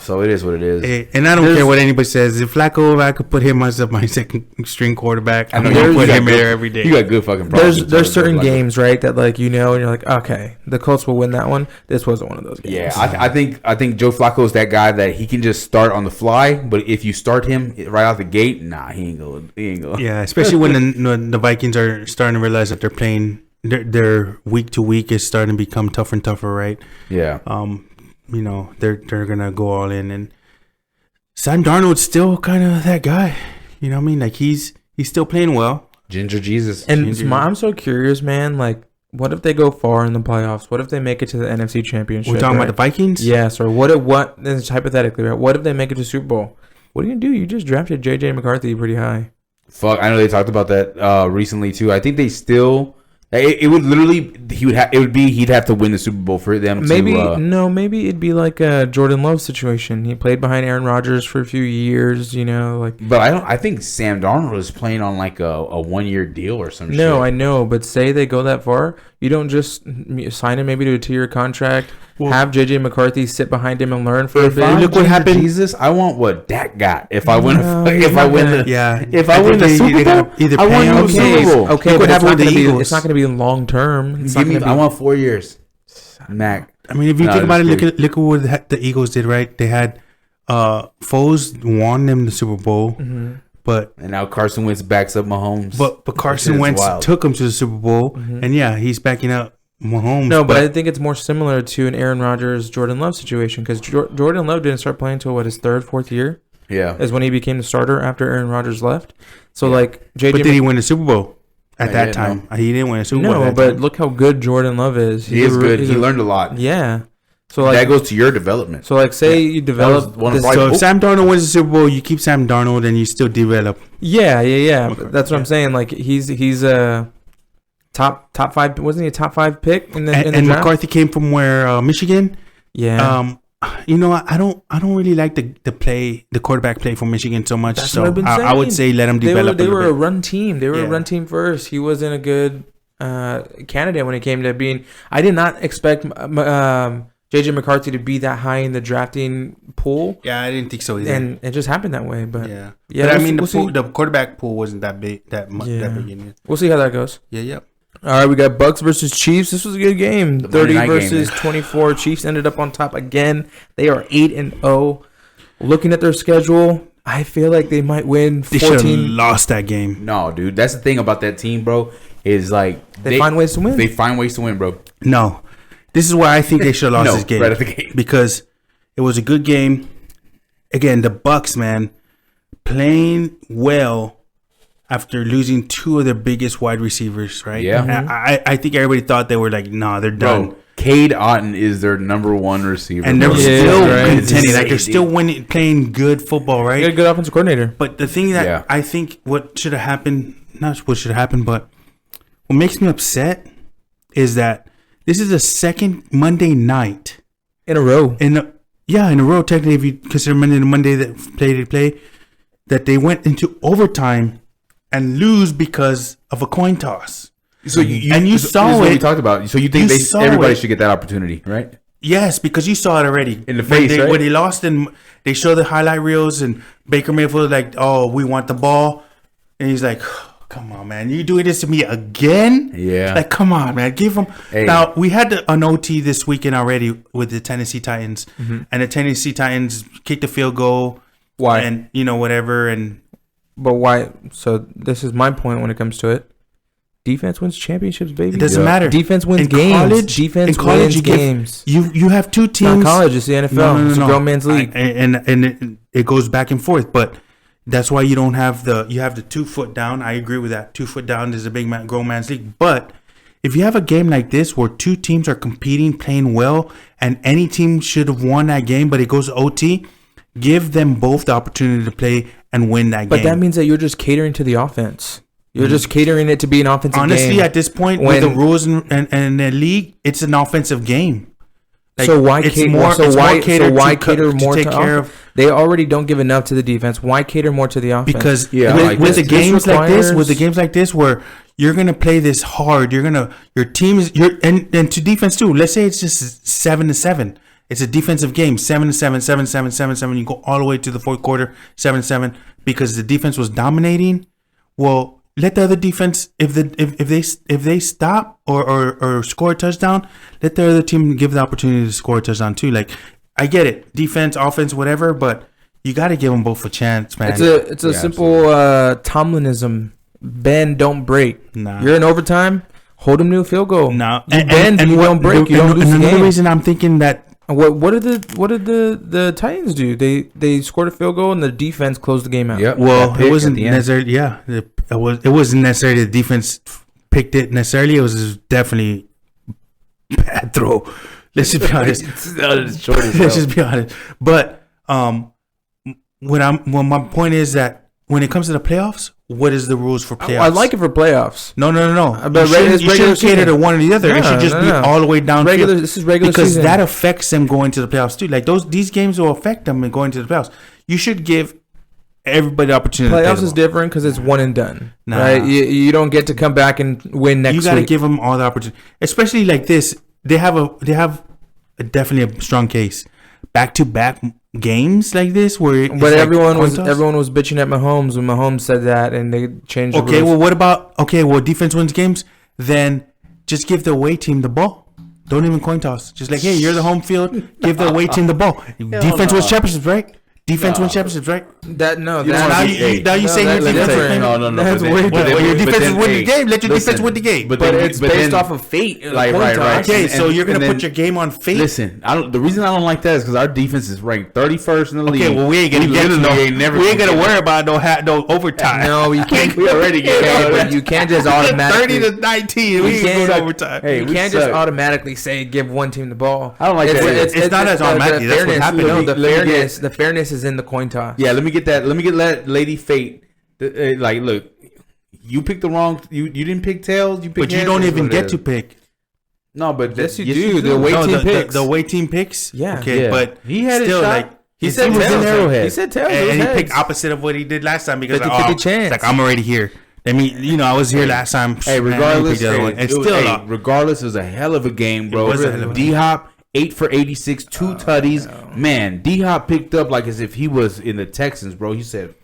So it is what it is. And I don't care what anybody says. If Flacco, I could put him as my second string quarterback. I'm going to put him there every day. You got good fucking problems. There's certain games, right, that and you're like, okay, the Colts will win that one. This wasn't one of those games. Yeah, I think Joe Flacco is that guy that he can just start on the fly, but if you start him right out the gate, he ain't going. Yeah, especially when the Vikings are starting to realize that they're playing, their week to week is starting to become tougher and tougher, right? Yeah. They're gonna go all in, and Sam Darnold's still kind of that guy. You know what I mean? He's still playing well. Ginger Jesus. And I'm so curious, man. What if they go far in the playoffs? What if they make it to the NFC Championship? We're talking about the Vikings? Yes. Or what? This is hypothetically, right? What if they make it to Super Bowl? What are you gonna do? You just drafted JJ McCarthy pretty high. Fuck, I know they talked about that recently too. I think they still It would literally he'd have to win the Super Bowl for them. Maybe it'd be like a Jordan Love situation. He played behind Aaron Rodgers for a few years, But I think Sam Darnold is playing on like a 1-year deal or some shit. No, I know, but say they go that far, you don't just sign him maybe to a 2-year contract. Have JJ McCarthy sit behind him and learn for a bit. Look what happened. Jesus, I want what Dak got. If I win the Super Bowl, I want the Super Bowl. Okay, but it's not going to be long term. I want 4 years. Mac. I mean, if you think about it, look at what the Eagles did. Right, they had Foles won them the Super Bowl, and now Carson Wentz backs up Mahomes. But Carson Wentz took him to the Super Bowl, and he's backing up Mahomes. No, but I think it's more similar to an Aaron Rodgers, Jordan Love situation because Jordan Love didn't start playing until his 3rd, 4th year. Yeah, is when he became the starter after Aaron Rodgers left. So JJ. But did he win the Super Bowl at that time? He didn't win a Super Bowl. No, but look how good Jordan Love is. He is good. He learned a lot. Yeah. So that goes to your development. So say you develop. So if Sam Darnold wins the Super Bowl, you keep Sam Darnold and you still develop. Yeah. Okay. That's what I'm saying. Like he's a top 5. Wasn't he a top 5 pick in the draft? McCarthy came from where Michigan. Yeah. I don't really like the quarterback play for Michigan so much. That's what I've been saying. I would say let him develop. They were a run team. They were a run team first. He wasn't a good candidate when it came to being. I did not expect JJ McCarthy to be that high in the drafting pool. Yeah, I didn't think so either. And it just happened that way. But yeah. But I mean, the quarterback pool wasn't that big. That big. We'll see how that goes. Yeah. All right, we got Bucks versus Chiefs. This was a good game. 30 versus 24. Chiefs ended up on top again. They are 8-0. Looking at their schedule, I feel like they might win 14. They should have lost that game. No, dude. That's the thing about that team, bro, is like they find ways to win. They find ways to win, bro. No. This is why I think they should have lost this game. Right at the game. Because it was a good game. Again, the Bucks, man, playing well after losing 2 of their biggest wide receivers, right? Yeah. I think everybody thought they were like, nah, they're done. Bro, Cade Otton is their number 1 receiver. And they're still contending. Like, they're still winning, playing good football, right? They got a good offensive coordinator. But the thing that I think what should have happened, not what should have happened, but what makes me upset is that this is the second Monday night. In a row. In a row, technically, if you consider Monday that they play, that they went into overtime and lose because of a coin toss. So you saw it. What we talked about. So you think everybody should get that opportunity, right? Yes, because you saw it already in the face. When they lost, and they show the highlight reels, and Baker Mayfield like, "Oh, we want the ball," and he's like, oh, "Come on, man, you doing this to me again?" Yeah, like, come on, man, give them. Hey. Now we had an OT this weekend already with the Tennessee Titans, and the Tennessee Titans kicked the field goal. Why? And whatever and. But why? So this is my point when it comes to it. Defense wins championships, baby. It doesn't matter. Defense wins games. Defense wins games. You have 2 teams. Not college. It's the NFL. No. It's a grown man's league. And it goes back and forth. But that's why you don't have you have the 2 foot down. I agree with that. 2 foot down is a big grown man's league. But if you have a game like this where 2 teams are competing, playing well, and any team should have won that game, but it goes to OT, give them both the opportunity to play and win that game. But that means that you're just catering to the offense. You're just catering it to be an offensive game. Honestly, at this point, with the rules and the league, it's an offensive game. Like, so why cater more to offense? They already don't give enough to the defense. Why cater more to the offense? Because with the games like this, where you're gonna play this hard, your team is and to defense too. Let's say it's just 7-7. It's a defensive game, 7-7, 7-7, 7-7. You go all the way to the 4th quarter, 7-7, because the defense was dominating. Well, let the other defense, if they stop or score a touchdown, let the other team give the opportunity to score a touchdown too. Like, I get it, defense, offense, whatever, but you got to give them both a chance, man. It's a simple Tomlinism: bend, don't break. Nah. You're in overtime, hold them to a field goal. No, you bend, you don't break. You don't lose the game. Another reason I'm thinking that. What did the Titans do? They scored a field goal and the defense closed the game out. Yep. Well, it wasn't necessarily. Yeah, it wasn't necessarily the defense picked it necessarily. It was definitely bad throw. Let's just be honest. Let's just be honest. But my point is that when it comes to the playoffs, what is the rules for playoffs. I like it for playoffs. No. But you shouldn't cater to one or the other. It should just be all the way down. This is regular because season. that affects them going to the playoffs too. Like these games will affect them in going to the playoffs. You should give everybody the opportunity. Playoffs is different because it's one and done. Right? You don't get to come back and win next week. You got to give them all the opportunity, especially like this. They have definitely a strong case. Back-to-back games like this, where everyone was bitching at Mahomes when Mahomes said that, and they changed. Okay, well, what about defense wins games? Then just give the away team the ball. Don't even coin toss. Just like, hey, you're the home field. Give the away team the ball. Defense wins championships, right? Defense wins championships, right? Now you say your defense. No. That's way different. Your defense win the game. Let your defense win the game. But it's based off of fate. Right. Okay, so you're gonna put your game on fate. Listen, the reason I don't like that is because our defense is ranked 31st in the league. Okay, well we ain't gonna worry about no overtime. No, you can't. We already get but you can't just automatically 30-19. We can't go to overtime. Hey, you can't just automatically say give one team the ball. I don't like that. It's not as automatic. That's what happened. No, the fairness is in the coin toss. Yeah, let me get that. Let me get that Lady Fate. Like, look, you picked the wrong. You didn't pick tails. You picked. But you don't even get to pick. No, but yes, you do. The away team picks. The away team picks. Yeah. Okay, but he had still, a shot. like he said tails. He said tails, and he picked opposite of what he did last time because 50 chance. Like I'm already here. I mean, I was here last time. Hey, regardless, regardless, it was a hell of a game, bro. It was a hell of a game. D-Hop 8 for 86, 2 tutties. No. Man, D-Hop picked up like as if he was in the Texans, bro. He said,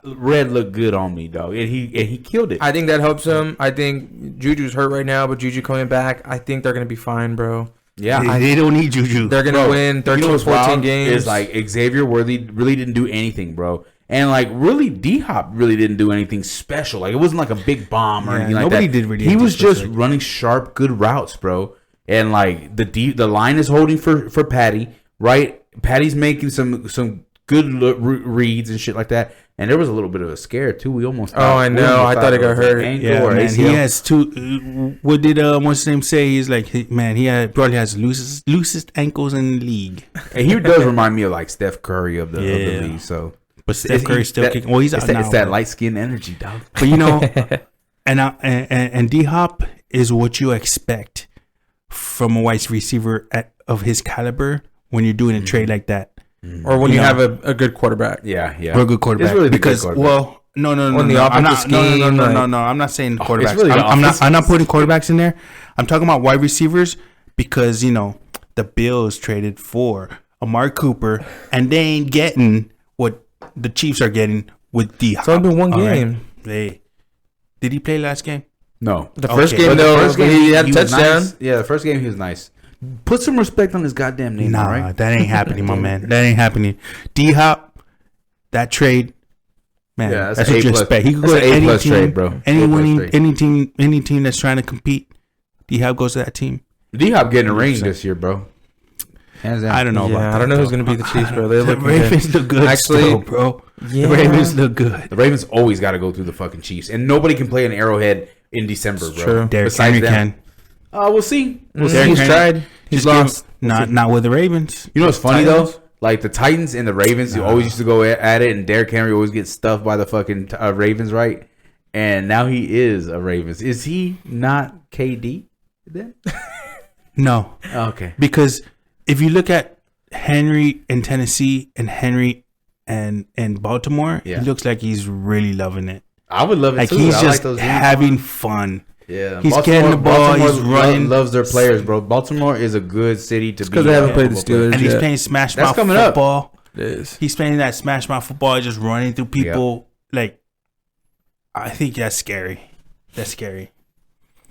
"Red looked good on me, dog," and he killed it. I think that helps him. I think Juju's hurt right now, but Juju coming back, I think they're gonna be fine, bro. Yeah, they don't need Juju. They're gonna win 13, 14 games. It's like Xavier Worthy really didn't do anything, bro. And like really, D-Hop really didn't do anything special. Like it wasn't like a big bomb or anything like that. Nobody did really. He was just running sharp, good routes, bro. And like the line is holding for Patty, right? Patty's making some good reads and shit like that. And there was a little bit of a scare too. We almost. I know. I thought it got hurt. Yeah, man. He has two. What did what's his name say? He's like, man, probably has loosest ankles in the league. And he does remind me of like Steph Curry of the league. So, but Steph Curry's still kicking. Well, he's out now. It's that light skin energy, dog. But and D-Hop is what you expect from a wide receiver of his caliber when you're doing a trade like that. Or when you have a good quarterback. Yeah. Or a good quarterback. It's really because, good quarterback. No. I'm not saying quarterbacks. Really I'm not putting quarterbacks in there. I'm talking about wide receivers because, the Bills traded for Amari Cooper and they ain't getting what the Chiefs are getting with D-Hop. It's only been one game. Right. Did he play last game? No. The first game, though, he had a touchdown. Nice. Yeah, the first game he was nice. Put some respect on his goddamn name, nah, right? That ain't happening, my man. That ain't happening. D-Hop, that trade, man, that's what you expect. He could go to any team, trade, bro. Any team that's trying to compete. D-Hop goes to that team. D-Hop getting a ring this year, bro. I don't know about that. I don't know who's going to be the Chiefs, bro. The Ravens look good. Actually, bro. Yeah. The Ravens look good. The Ravens always got to go through the fucking Chiefs, and nobody can play an Arrowhead in December, bro. True. Derrick Henry can. We'll see. He's tried. He's lost. Not with the Ravens. You know what's funny though? Like the Titans and the Ravens, you always used to go at it, and Derrick Henry always gets stuffed by the fucking Ravens, right? And now he is a Ravens. Is he not KD then? No. Okay. Because if you look at Henry in Tennessee and Henry and Baltimore, it looks like he's really loving it. I would love it like too. He's just having fun. Yeah, he's getting the ball. He's running. Loves their players, bro. Baltimore is a good city to be. Because they haven't played the Steelers, and he's playing smash mouth football. It is. He's playing that smash mouth football, just running through people. Yeah. Like, I think that's scary. That's scary.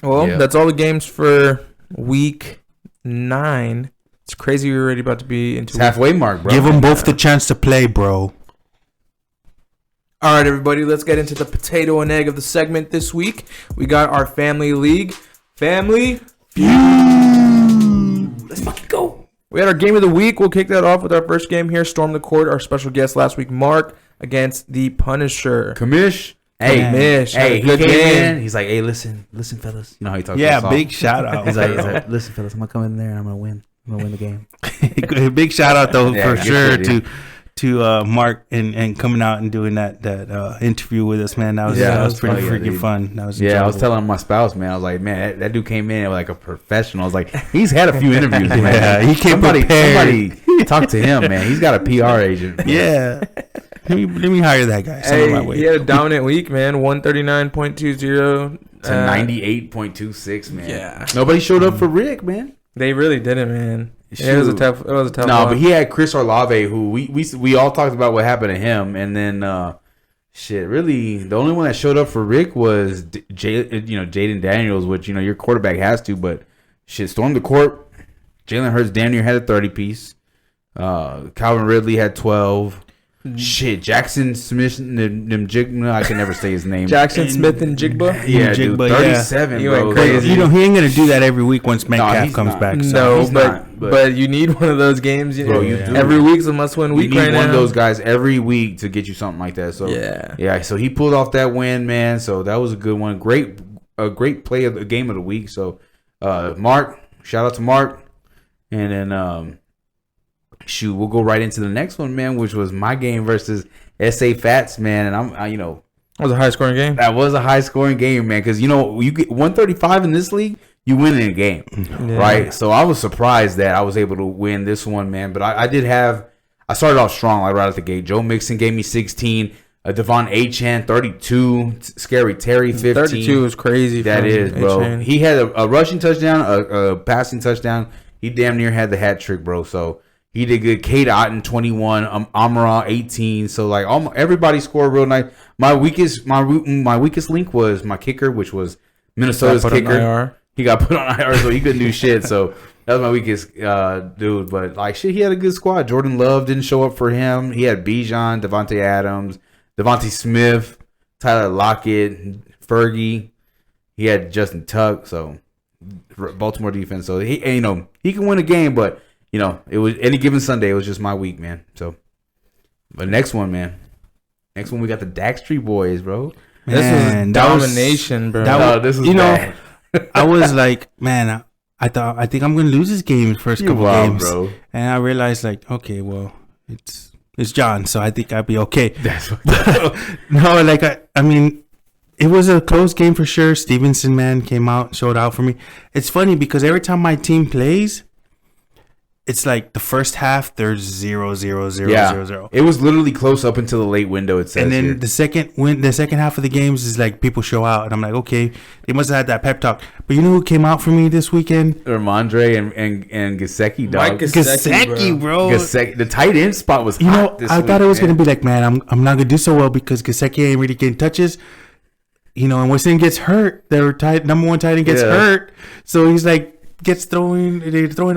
Well, that's all the games for week 9. It's crazy. We're already about to be into halfway mark, bro. Give them both the chance to play, bro. All right, everybody, let's get into the potato and egg of the segment this week. We got our Family League. Family Feud. Let's fucking go. We had our game of the week. We'll kick that off with our first game here. Storm the Court, our special guest last week, Mark, against the Punisher. Kamish. Hey, good game. He's like, hey, listen, fellas. You know how he talks. Yeah, big shout out. He's like, listen, fellas, I'm gonna come in there and I'm gonna win. I'm gonna win the game. Big shout out though for sure to Mark and coming out and doing that interview with us, man. That was pretty freaking fun. That was enjoyable. I was telling my spouse, man. I was like, man, that dude came in like a professional. I was like, he's had a few interviews, man. Yeah, he came prepared. Somebody talk to him, man. He's got a PR agent. Man. Yeah. Let me hire that guy. Hey, he had a dominant week, man. 139.20 to 98.26, man. Yeah. Nobody showed up for Rick, man. They really didn't, man. It was a tough. No, but he had Chris Olave, who we all talked about what happened to him, and then really the only one that showed up for Rick was Jaden Daniels, which your quarterback has to, but stormed the court. Jalen Hurts damn near had a 30-piece. Calvin Ridley had 12. Jackson Smith Njigba. I can never say his name. Jackson Smith and Jigba. Yeah, dude, 37. He bro. went crazy. He ain't gonna do that every week once Metcalf comes back. So. No, but you need one of those games. Bro, you do. Every week's a must-win week. You need right one now. of those guys every week to get you something like that. So yeah. So he pulled off that win, man. So that was a good one. A great play of the game of the week. So Mark, shout out to Mark, and then we'll go right into the next one, man, which was my game versus SA Fats, man. And that was a high-scoring game. That was a high-scoring game, man, because you get 135 in this league, you win in a game, right? So I was surprised that I was able to win this one, man. But I started off strong, like right out the gate. Joe Mixon gave me 16. Devon Achane 32. Scary Terry 15. 32 was crazy. That is, bro. Achane. He had a rushing touchdown, a passing touchdown. He damn near had the hat trick, bro. So he did good. Cade Otton 21, Amara 18. So like everybody scored real nice. My weakest link was my kicker, which was Minnesota's kicker. He got put on IR, so he couldn't do shit. So that was my weakest dude. But like shit, he had a good squad. Jordan Love didn't show up for him. He had Bijan, Devontae Adams, Devontae Smith, Tyler Lockett, Fergie. He had Justin Tuck. So Baltimore defense. So he can win a game, but. It was any given Sunday. It was just my week, man. So, but next one, we got the Dak Street Boys, bro. Man, this was domination, bro. This was bad. I was like, man, I think I'm gonna lose this game first couple games, bro. And I realized, like, okay, well, it's John, so I think I'll be okay. That's what no, like I mean, it was a close game for sure. Stevenson, man, showed out for me. It's funny because every time my team plays. It's like the first half, there's 0-0-0-0-0. It was literally close up until the late window. It says, and then here. the second half of the games is like people show out, and I'm like, okay, they must have had that pep talk. But you know who came out for me this weekend? Ramondre and Gesicki, dog. Mike Gesicki, bro. Gesicki, the tight end spot was hot this I week, thought it was gonna be like, man, I'm not gonna do so well because Gesicki ain't really getting touches. And Winston gets hurt. Their number one tight end gets hurt, so he's like. They're throwing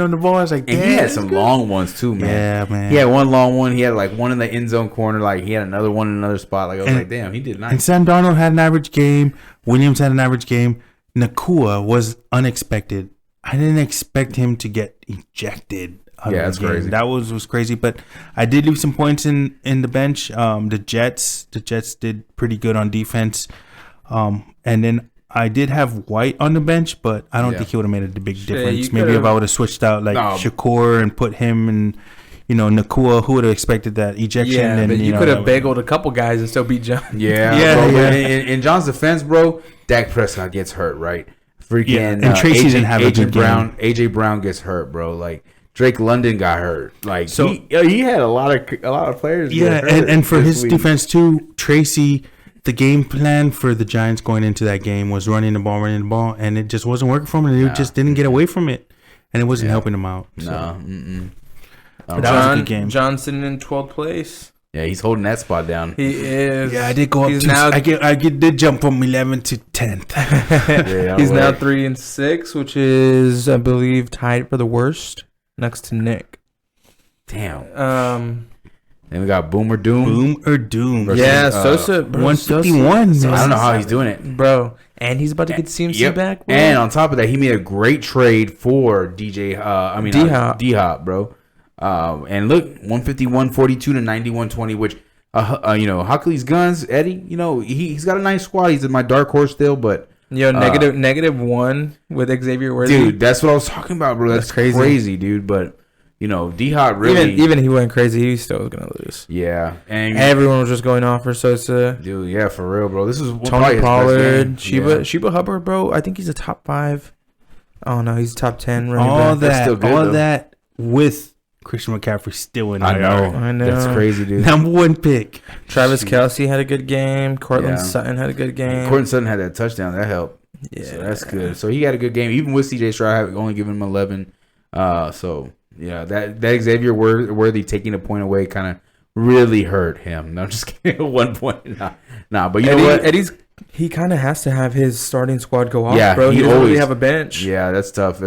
on the ball. I was like, damn. And he had some long ones too, man. Yeah, man. He had one long one. He had like one in the end zone corner. Like he had another one in another spot. Like I was like, damn, he did nice. And Sam Darnold had an average game. Williams had an average game. Nakua was unexpected. I didn't expect him to get ejected. That's crazy. That was crazy. But I did leave some points in the bench. The Jets did pretty good on defense. And then I did have White on the bench, but I don't think he would have made a big difference. Maybe if I would have switched out Shakur and put him and Nakua, who would have expected that ejection? Yeah, and, but you could have bagelled a couple guys and still beat John. Yeah. Bro, in John's defense, bro, Dak Prescott gets hurt, right? Freaking and Tracy didn't have a good game. AJ Brown gets hurt, bro. Like Drake London got hurt. Like so, he had a lot of players. Yeah, and for his defense too, Tracy. The game plan for the Giants going into that game was running the ball, and it just wasn't working for him. And they just didn't get away from it, and it wasn't helping them out. So. No, that was a good game. Johnson in 12th place. Yeah, he's holding that spot down. He is. Yeah, I did go up. I did jump from 11th to 10th. He's now 3-6, which is, I believe, tied for the worst, next to Nick. Damn. Then we got Boomer Doom. Yeah, Sosa. 151. So I don't know how he's doing it. Bro. And he's about to get CMC back, bro. And on top of that, he made a great trade for D-Hop, bro. And look, 151.42 to 91.20, which, Huckley's Guns, Eddie, he's got a nice squad. He's in my dark horse still, but... negative 1 with Xavier Worthy. Dude, that's what I was talking about, bro. That's crazy, dude. But... D-Hop really... Even he went crazy, he still was going to lose. Yeah. And everyone was just going off for Sosa. Dude, yeah, for real, bro. This is Tony Pollard, Sheba Hubbard, bro. I think he's a top 5. Oh, no, he's top 10. All that with Christian McCaffrey still in IR. I know. That's crazy, dude. Number 1 pick. Travis Kelce had a good game. Cortland Sutton had a good game. Cortland Sutton had that touchdown. That helped. Yeah. So that's good. So he had a good game. Even with CJ Stroud, only giving him 11. So, yeah, that Xavier Worthy taking a point away kind of really hurt him. No, I'm just kidding. At 1 point. Nah, but know what? He kind of has to have his starting squad go off, yeah, bro. He doesn't really have a bench. Yeah, that's tough.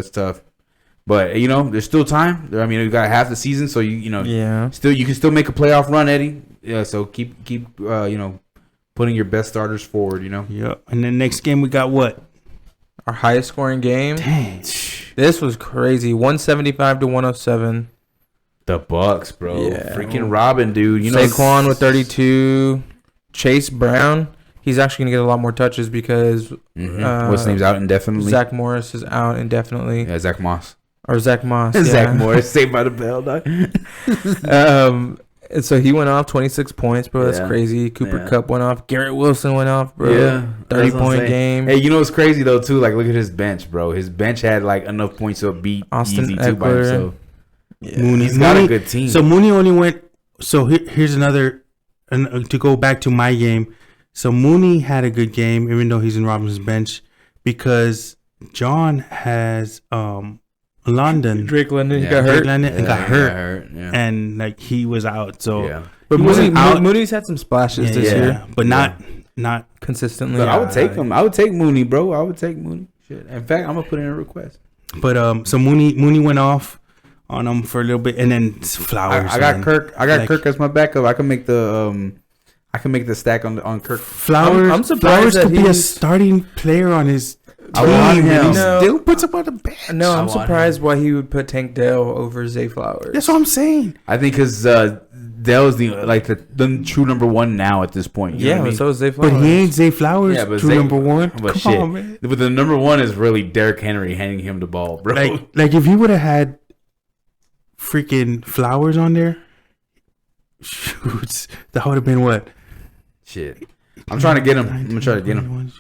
But there's still time. I mean, you got half the season, so still you can still make a playoff run, Eddie. Yeah, so keep putting your best starters forward. Yep. And then next game we got what? Our highest scoring game. Dang. This was crazy. 175 to 107. The Bucks, bro. Yeah. Freaking Robin, dude. Saquon with 32. Chase Brown. He's actually going to get a lot more touches because what's name's out indefinitely. Zach Morris is out indefinitely. Yeah, Zach Moss. Or Zach Moss. Yeah. Zach Morris, Saved by the Bell, dog. And so he went off 26 points, bro. That's crazy. Cooper Kupp went off. Garrett Wilson went off, bro. Yeah. 30-point game. Hey, what's crazy, though, too? Like, look at his bench, bro. His bench had, enough points to beat Austin Easy, Eckler. too, by himself. Yeah. Mooney's got a good team. So Mooney only went... So here's another... to go back to my game. So Mooney had a good game, even though he's in Robinson's bench, because John has London. Drake London got hurt. Got hurt. Yeah. And he was out. So but Mooney's had some splashes this year, but not consistently. But I would take him. I would take Mooney, bro. I would take Mooney. Shit. In fact, I'm gonna put in a request. But so Mooney went off on him for a little bit, and then Flowers. I got Kirk. I got Kirk as my backup. I can make the stack on Kirk. Flowers. I'm surprised Flowers could be a starting player on his team. I want him. He still puts up on the bench. No, I'm surprised why he would put Tank Dell over Zay Flowers. That's what I'm saying. I think because Dell is the true number 1 now at this point. You know what I mean? So is Zay Flowers. But he ain't Zay Flowers. Yeah, but true number 1. But Come on, man. But the number 1 is really Derrick Henry handing him the ball, bro. Like if you would have had freaking Flowers on there, shoots, that would have been what? Shit. I'm trying to get him. I'm gonna try to get him.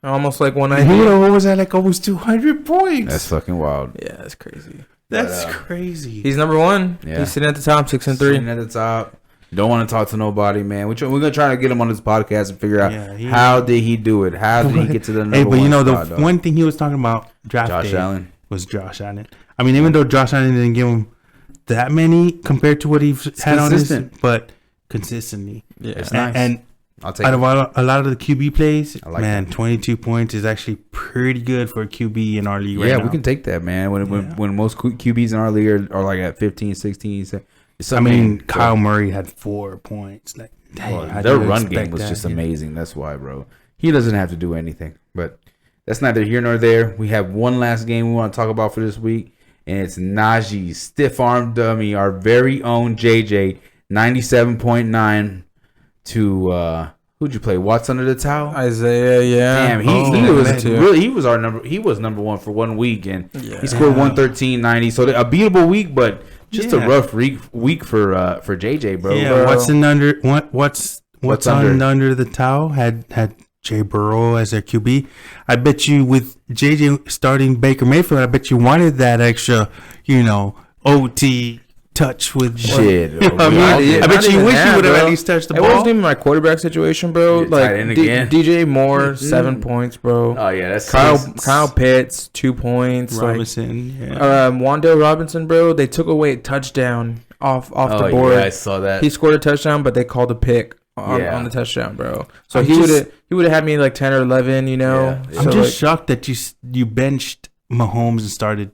Almost like 190. What was that? Like almost 200 points. That's fucking wild. Yeah, that's crazy. That's crazy. He's number 1. Yeah. He's sitting at the top, 6-3. Sitting at the top. Don't want to talk to nobody, man. We're gonna try to get him on this podcast and figure out how did he do it? How did he get to the number 1 spot, the one thing he was talking about draft day Allen was Josh Allen. I mean, even though Josh Allen didn't give him that many compared to what he's had on his, but consistently. Yeah, it's nice. And I'll take out of a lot of the QB plays, 22 points is actually pretty good for a QB in our league right now. Yeah, we can take that, man. When most QBs in our league are like at 15, 16. Kyle Murray had 4 points. Their run game was just amazing. That's why, bro. He doesn't have to do anything. But that's neither here nor there. We have one last game we want to talk about for this week, and it's Najee's stiff arm dummy, our very own JJ, 97.9 to who'd you play? Watts under the towel? Isaiah, yeah. Damn, he was number 1 for 1 week, and he scored 113.90. So a beatable week, but just a rough week for JJ, bro. Yeah, bro. What's under the towel had Jay Burrow as their QB. I bet you with JJ starting Baker Mayfield, I bet you wanted that extra, OT touch with shit. I bet you wish you would have at least touched the ball. It wasn't even my quarterback situation, bro. Like DJ Moore, 7 points, bro. Oh yeah, that's Kyle Pitts, 2 points. Robinson, Wan'Dale Robinson, bro. They took away a touchdown off the board. Yeah, I saw that. He scored a touchdown, but they called a pick on the touchdown, bro. So he would have had me like 10 or 11. Yeah. I'm just shocked that you benched Mahomes and started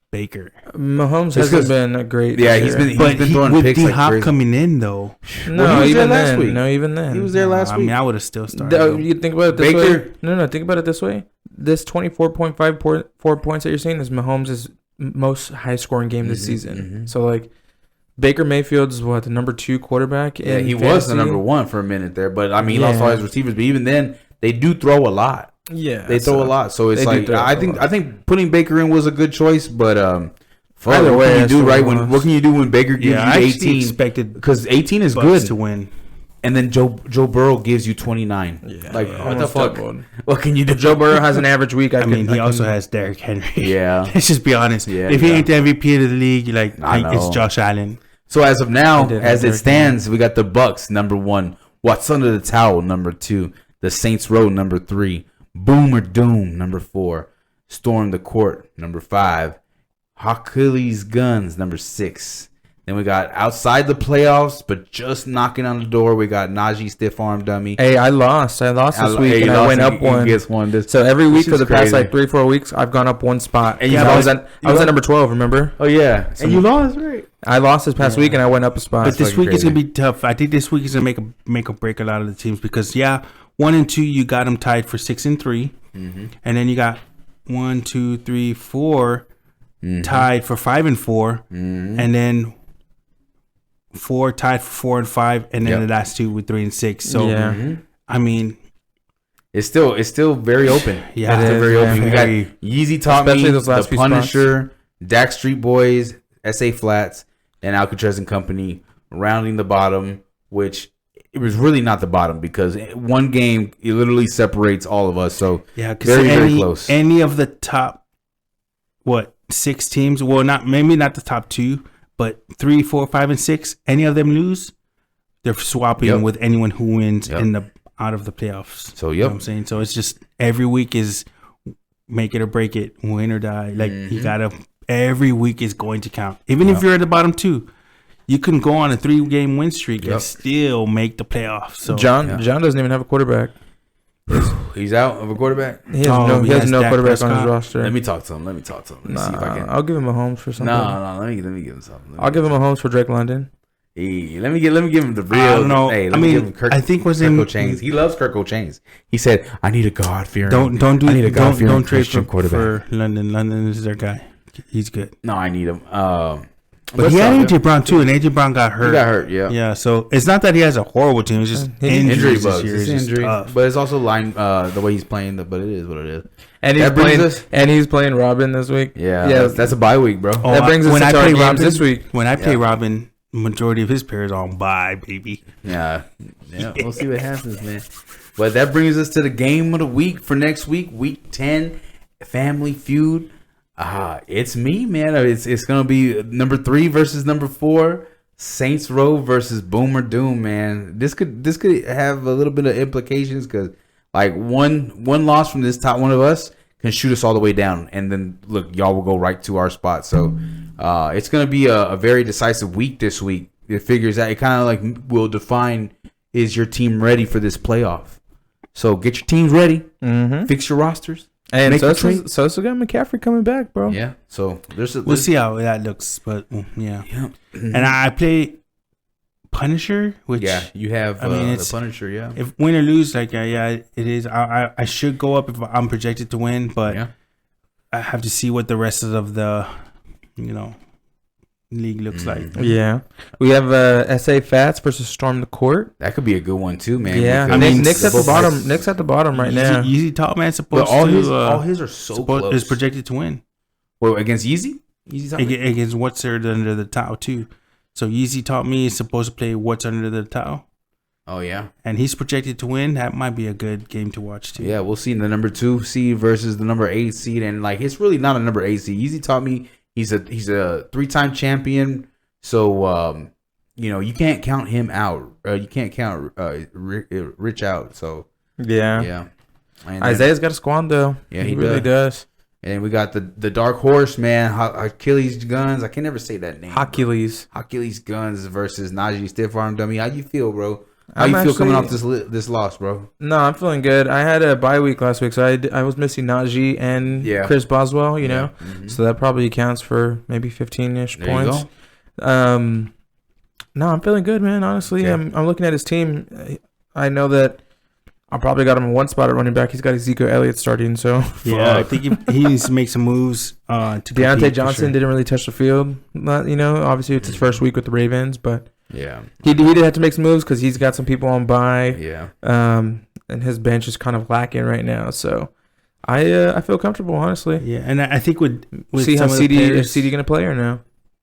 Baker. Mahomes hasn't been a great. Yeah, he's been throwing with picks D-Hop like coming in though. No, even then. No, even then. He was there last week. I mean, I would have still started. You think about it this way. No. Think about it this way. This 24.54 points that you're seeing is Mahomes' most high-scoring game this season. Mm-hmm. So like, Baker Mayfield is the number 2 quarterback. Yeah, he was the number 1 for a minute there, but I mean, he lost all his receivers. But even then, they do throw a lot. Yeah, they throw a lot. So it's like I think putting Baker in was a good choice, but Either way, what can you do, right? What can you do when Baker gives you 18? Expected because 18 is good to win. And then Joe Burrow gives you 29. Yeah, what the fuck? What can you do? Joe Burrow has an average week. He also has Derrick Henry. Yeah. Let's just be honest. Yeah, if he ain't the MVP of the league, it's Josh Allen. So as of now, as it stands, we got the Bucks number 1, What's Under the Towel number 2, the Saints Row number 3, Boomer Doom number 4, Storm the Court number 5, Achilles Guns number 6. Then we got outside the playoffs, but just knocking on the door. We got Najee Stiff Arm Dummy. Hey, I lost this week, and I went up one. So every week for the past 3-4 weeks, I've gone up one spot. And I was at number 12. Remember? Oh yeah, and you lost, right? I lost this past week, and I went up a spot. But this week is gonna be tough. I think this week is gonna make or break a lot of the teams because 1 and 2 you got them tied for 6 and 3, and then you got 1, 2, 3, 4 tied for 5 and 4, and then 4 tied for 4 and 5, and then the last 2 with 3 and 6. So I mean, it's still very open. Yeah, it's still very open. We got Yeezy Taught Me, The Punisher, Dak Street Boys, SA Flats, and Alcatraz and Company rounding the bottom, which it was really not the bottom because one game it literally separates all of us. So very close. Any of the top 6 teams? Well, maybe not the top 2. But 3, 4, 5, and 6, any of them lose, they're swapping with anyone who wins out of the playoffs. So you know what I'm saying? So it's just every week is make it or break it, win or die. You gotta, every week is going to count. Even if you're at the bottom 2, you can go on a 3-game win streak and still make the playoffs. So John doesn't even have a quarterback. He's out of a quarterback. He has no quarterback on his roster. Let me talk to him. Let me see if I can. I'll give him a Holmes for something. No. Let me give him something. I'll give him a Holmes for Drake London. Hey, let me give him the real. I don't know. Hey, let me give him Kirk. I think was Kirk in O'Chains. He loves Kirk O'Chains. He said, "I need a God-fearing. Don't trade for London. London is their guy. He's good. No, I need him. But he had AJ Brown too, and AJ Brown got hurt. He got hurt, yeah. Yeah, so it's not that he has a horrible team; it's just injury bugs. It's injury, but it's also the way he's playing. But it is what it is. And he's playing Robin this week. Yeah, that's a bye week, bro. That brings us to our games this week. When I play Robin, majority of his players are on bye, baby. Yeah. We'll see what happens, man. But that brings us to the game of the week for next week, week 10, Family Feud. It's me, man. It's gonna be number 3 versus number 4, Saints Row versus Boomer Doom, man. This could have a little bit of implications because one loss from this top one of us can shoot us all the way down, and then look, y'all will go right to our spot. So it's gonna be a very decisive week this week. It figures out it kind of will define, is your team ready for this playoff? So get your teams ready, fix your rosters. And Sosa got McCaffrey coming back, bro. Yeah. So we'll see how that looks, but yeah. And I play Punisher, which you have. The Punisher. Yeah. If win or lose, it is. I should go up if I'm projected to win, but I have to see what the rest of the league looks like. Yeah, we have SA Fats versus Storm the Court. That could be a good one too, man. Yeah, Nick's at the bottom. Nick's at the bottom right now. Yeezy Top Man supposed but all his are so close. Is projected to win. Well, against Yeezy? Against What's Under the Towel too. So Yeezy Taught Me is supposed to play What's Under the Towel. Oh yeah, and he's projected to win. That might be a good game to watch too. Yeah, we'll see the number 2 seed versus the number 8 seed, and it's really not a number 8 seed. Yeezy Taught Me. He's a 3-time champion, so you can't count him out. You can't count Rich out. So yeah. And Isaiah's got a squad though. Yeah, he really does. And we got the dark horse, man, Achilles Guns. I can never say that name. Achilles Guns versus Najee Stiff Arm Dummy. How you feel, bro? How you feel coming off this loss, bro? No, I'm feeling good. I had a bye week last week, so I was missing Najee and Chris Boswell, so that probably accounts for maybe 15-ish points. No, I'm feeling good, man. Honestly, I'm looking at his team. I know that I probably got him in one spot at running back. He's got Ezekiel Elliott starting, so I think he needs to make some moves. To Deontay Johnson didn't really touch the field. Obviously it's his first week with the Ravens, but. Yeah, he did have to make some moves because he's got some people on bye. Yeah, and his bench is kind of lacking right now. So I feel comfortable, honestly. Yeah, and I think with see how CD gonna play or no?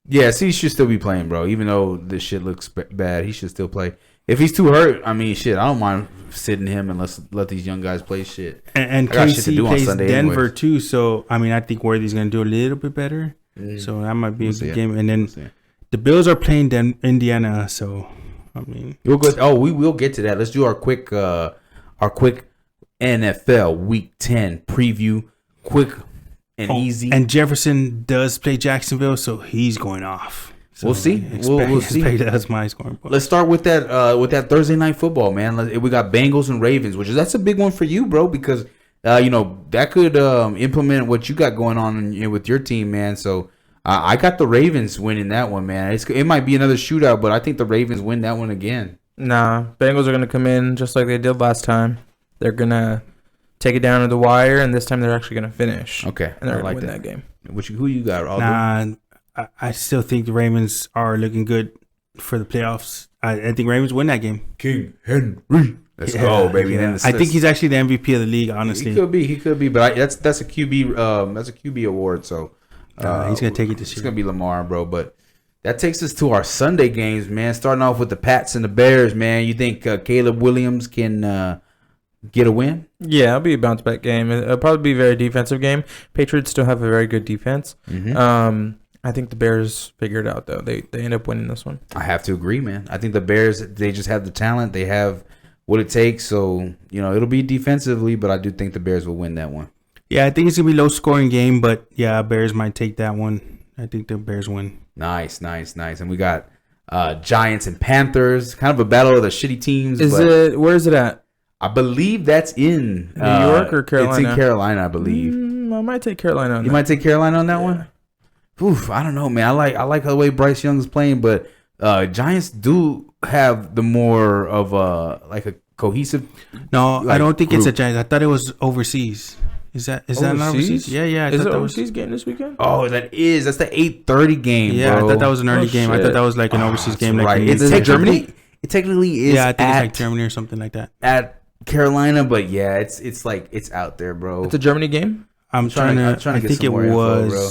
Yeah, CD should still be playing, bro. Even though this shit looks bad, he should still play. If he's too hurt, I mean, shit, I don't mind sitting him and let these young guys play shit. And KC plays Denver too, so I mean, I think Worthy's gonna do a little bit better. So that might be a good game. And then the Bills are playing Indiana, so I mean, we will get to that. Let's do our quick NFL Week 10 preview, quick and easy. And Jefferson does play Jacksonville, so he's going off. So we'll see. We'll see. That's my scoring point. Let's start with that Thursday night football, man. We got Bengals and Ravens, that's a big one for you, bro, because that could implement what you got going on with your team, man. So I got the Ravens winning that one, man. It might be another shootout, but I think the Ravens win that one again. Nah, Bengals are gonna come in just like they did last time. They're gonna take it down to the wire, and this time they're actually gonna finish. Okay, and they're gonna win that game. Who you got? I still think the Ravens are looking good for the playoffs. I think Ravens win that game. King Henry, let's go, baby. Yeah. I think he's actually the MVP of the league. Honestly, he could be, but that's a QB award. So he's gonna take it this year. It's gonna be Lamar, bro. But that takes us to our Sunday games, man. Starting off with the Pats and the Bears, man. You think Caleb Williams can get a win? Yeah, it'll be a bounce back game. It'll probably be a very defensive game. Patriots still have a very good defense. Mm-hmm. I think the Bears figure it out, though. They end up winning this one. I have to agree, man. I think the Bears, they just have the talent. They have what it takes. So, it'll be defensively, but I do think the Bears will win that one. Yeah, I think it's going to be a low-scoring game, but, yeah, Bears might take that one. I think the Bears win. Nice. And we got Giants and Panthers. Kind of a battle of the shitty teams. Where is it at? I believe that's in New York or Carolina? It's in Carolina, I believe. I might take Carolina on that. You might take Carolina on that one? Oof, I don't know, man. I like the way Bryce Young is playing, but Giants do have the more of a cohesive. No, I don't think it's a Giants. I thought it was overseas. Is that not overseas? Yeah. Is it overseas game this weekend? Oh, that's the 8:30 game. Yeah, bro. I thought that was an early game. I thought that was like an overseas game. Right. Like It's Germany. It technically is. Yeah, I think it's like Germany or something like that. At Carolina, but yeah, it's like it's out there, bro. It's a Germany game. I'm trying to get some more info, bro.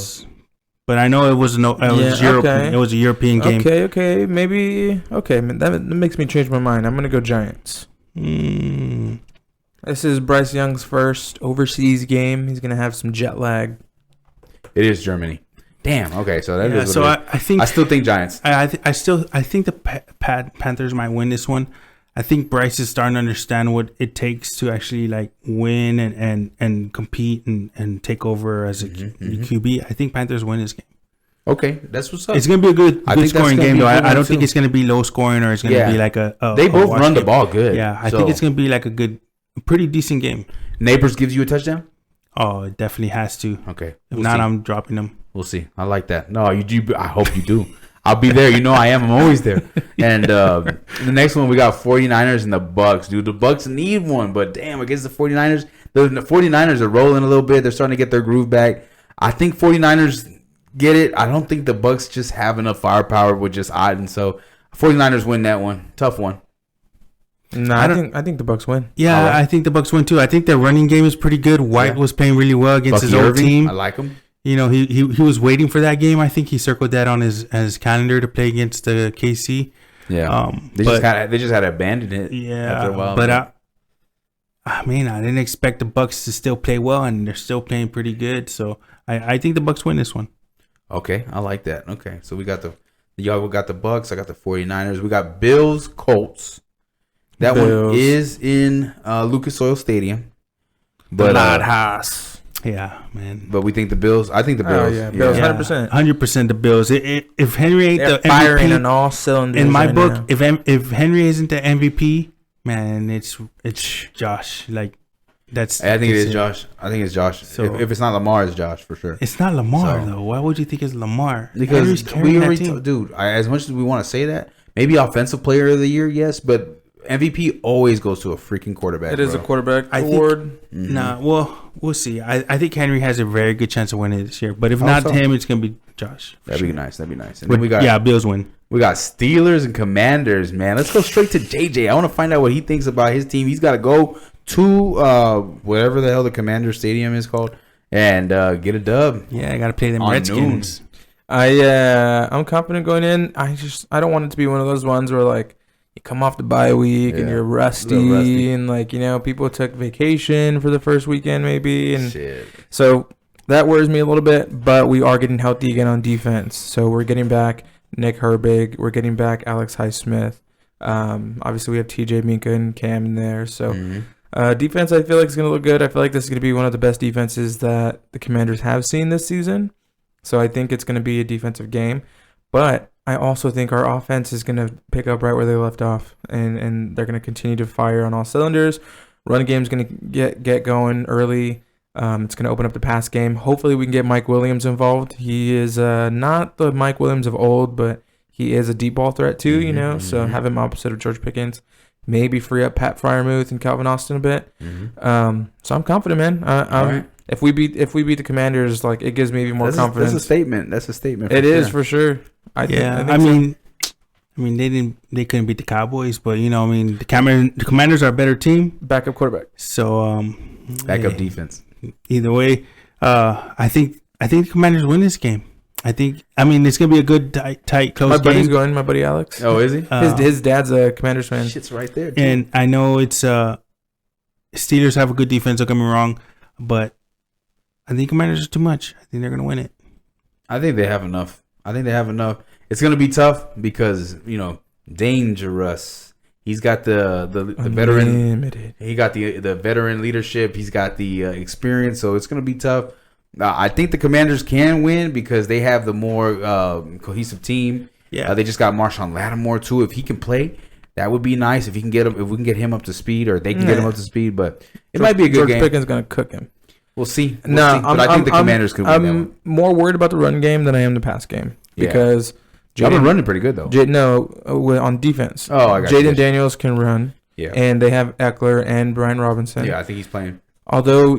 But I know it was European. Okay. It was a European game. Okay, maybe. Okay, that makes me change my mind. I'm gonna go Giants. This is Bryce Young's first overseas game. He's gonna have some jet lag. It is Germany. Damn. Okay, so that is. So I still think Giants. I think the Panthers might win this one. I think Bryce is starting to understand what it takes to actually like win and compete and take over as a QB. I think Panthers win this game. Okay, that's what's up. It's gonna be a good scoring game though. I don't think it's gonna be low scoring or it's gonna be like a they both run the ball good. Yeah, I think it's gonna be like a pretty decent game. Neighbors gives you a touchdown? Oh, it definitely has to. Okay. If not, I'm dropping them. We'll see. I like that. No, you do. I hope you do. I'll be there. I am. I'm always there. And the next one, we got 49ers and the Bucks. Dude, the Bucks need one. But damn, against the 49ers, the 49ers are rolling a little bit. They're starting to get their groove back. I think 49ers get it. I don't think the Bucks just have enough firepower with just Otten. So 49ers win that one. Tough one. No, I think the Bucks win. Yeah, I think the Bucks win too. I think their running game is pretty good. White was playing really well against his old team. I like him. He was waiting for that game. I think he circled that on his calendar to play against the KC. Yeah. They just had to abandon it. Yeah. After a while. But I didn't expect the Bucks to still play well, and they're still playing pretty good. So I think the Bucks win this one. Okay, I like that. Okay, so we got the Bucks. I got the 49ers. We got Bills, Colts. That one is in Lucas Oil Stadium. But House. Yeah, man. But we think the Bills. I think the Bills. Oh, yeah. Bills, 100%. 100% the Bills. If Henry ain't They're the firing MVP, on all cylinders in my right book, now. if Henry isn't the MVP, man, it's Josh. Like I think it is Josh. I think it's Josh. So, if it's not Lamar, it's Josh for sure. It's not Lamar though. Why would you think it's Lamar? Because we already dude. As much as we want to say that, maybe offensive player of the year, yes, but MVP always goes to a freaking quarterback. It is a quarterback award. Nah, well, we'll see. I think Henry has a very good chance of winning this year. But if not him, it's gonna be Josh. That'd be nice. And then we got Bills win. We got Steelers and Commanders, man. Let's go straight to JJ. I want to find out what he thinks about his team. He's got to go to whatever the hell the Commander Stadium is called, and get a dub. Yeah, I gotta play them Redskins. I'm confident going in. I don't want it to be one of those ones where like you come off the bye week and you're rusty and like people took vacation for the first weekend maybe, and so that worries me a little bit. But we are getting healthy again on defense, so we're getting back Nick Herbig, we're getting back Alex Highsmith. Obviously we have TJ Minka and Cam in there, so defense I feel like is going to look good. I feel like this is going to be one of the best defenses that the Commanders have seen this season. So I think it's going to be a defensive game. But I also think our offense is going to pick up right where they left off. And they're going to continue to fire on all cylinders. Run game's going to get going early. It's going to open up the pass game. Hopefully we can get Mike Williams involved. He is not the Mike Williams of old, but he is a deep ball threat too, So have him opposite of George Pickens. Maybe free up Pat Freiermuth and Calvin Austin a bit. So I'm confident, man. Right. If we beat the Commanders, like it gives me even more confidence. That's a statement. That's a statement. It is for sure. I mean, they couldn't beat the Cowboys, but the Commanders are a better team. Backup quarterback. So backup defense. Either way, I think the Commanders win this game. It's gonna be a good tight close game. My buddy's going. My buddy Alex. Oh, is he? His dad's a Commanders fan. Shit's right there. Too. And I know it's Steelers have a good defense. Don't get me wrong, but I think Commanders are too much. I think they're gonna win it. I think they have enough. It's gonna be tough because Dangerous. He's got the veteran. He got the veteran leadership. He's got the experience. So it's gonna be tough. I think the Commanders can win because they have the more cohesive team. Yeah, they just got Marshawn Lattimore too. If he can play, that would be nice. If he can get him, if we can get him up to speed, or they can get him up to speed. But it might be a good game. George Pickens gonna cook him. We'll see. But I think the Commanders could win. I'm more worried about the run game than I am the pass game because I've been running pretty good though. On defense. Oh, I got Jaden Daniels can run. Yeah, and they have Eckler and Brian Robinson. Yeah, I think he's playing. Although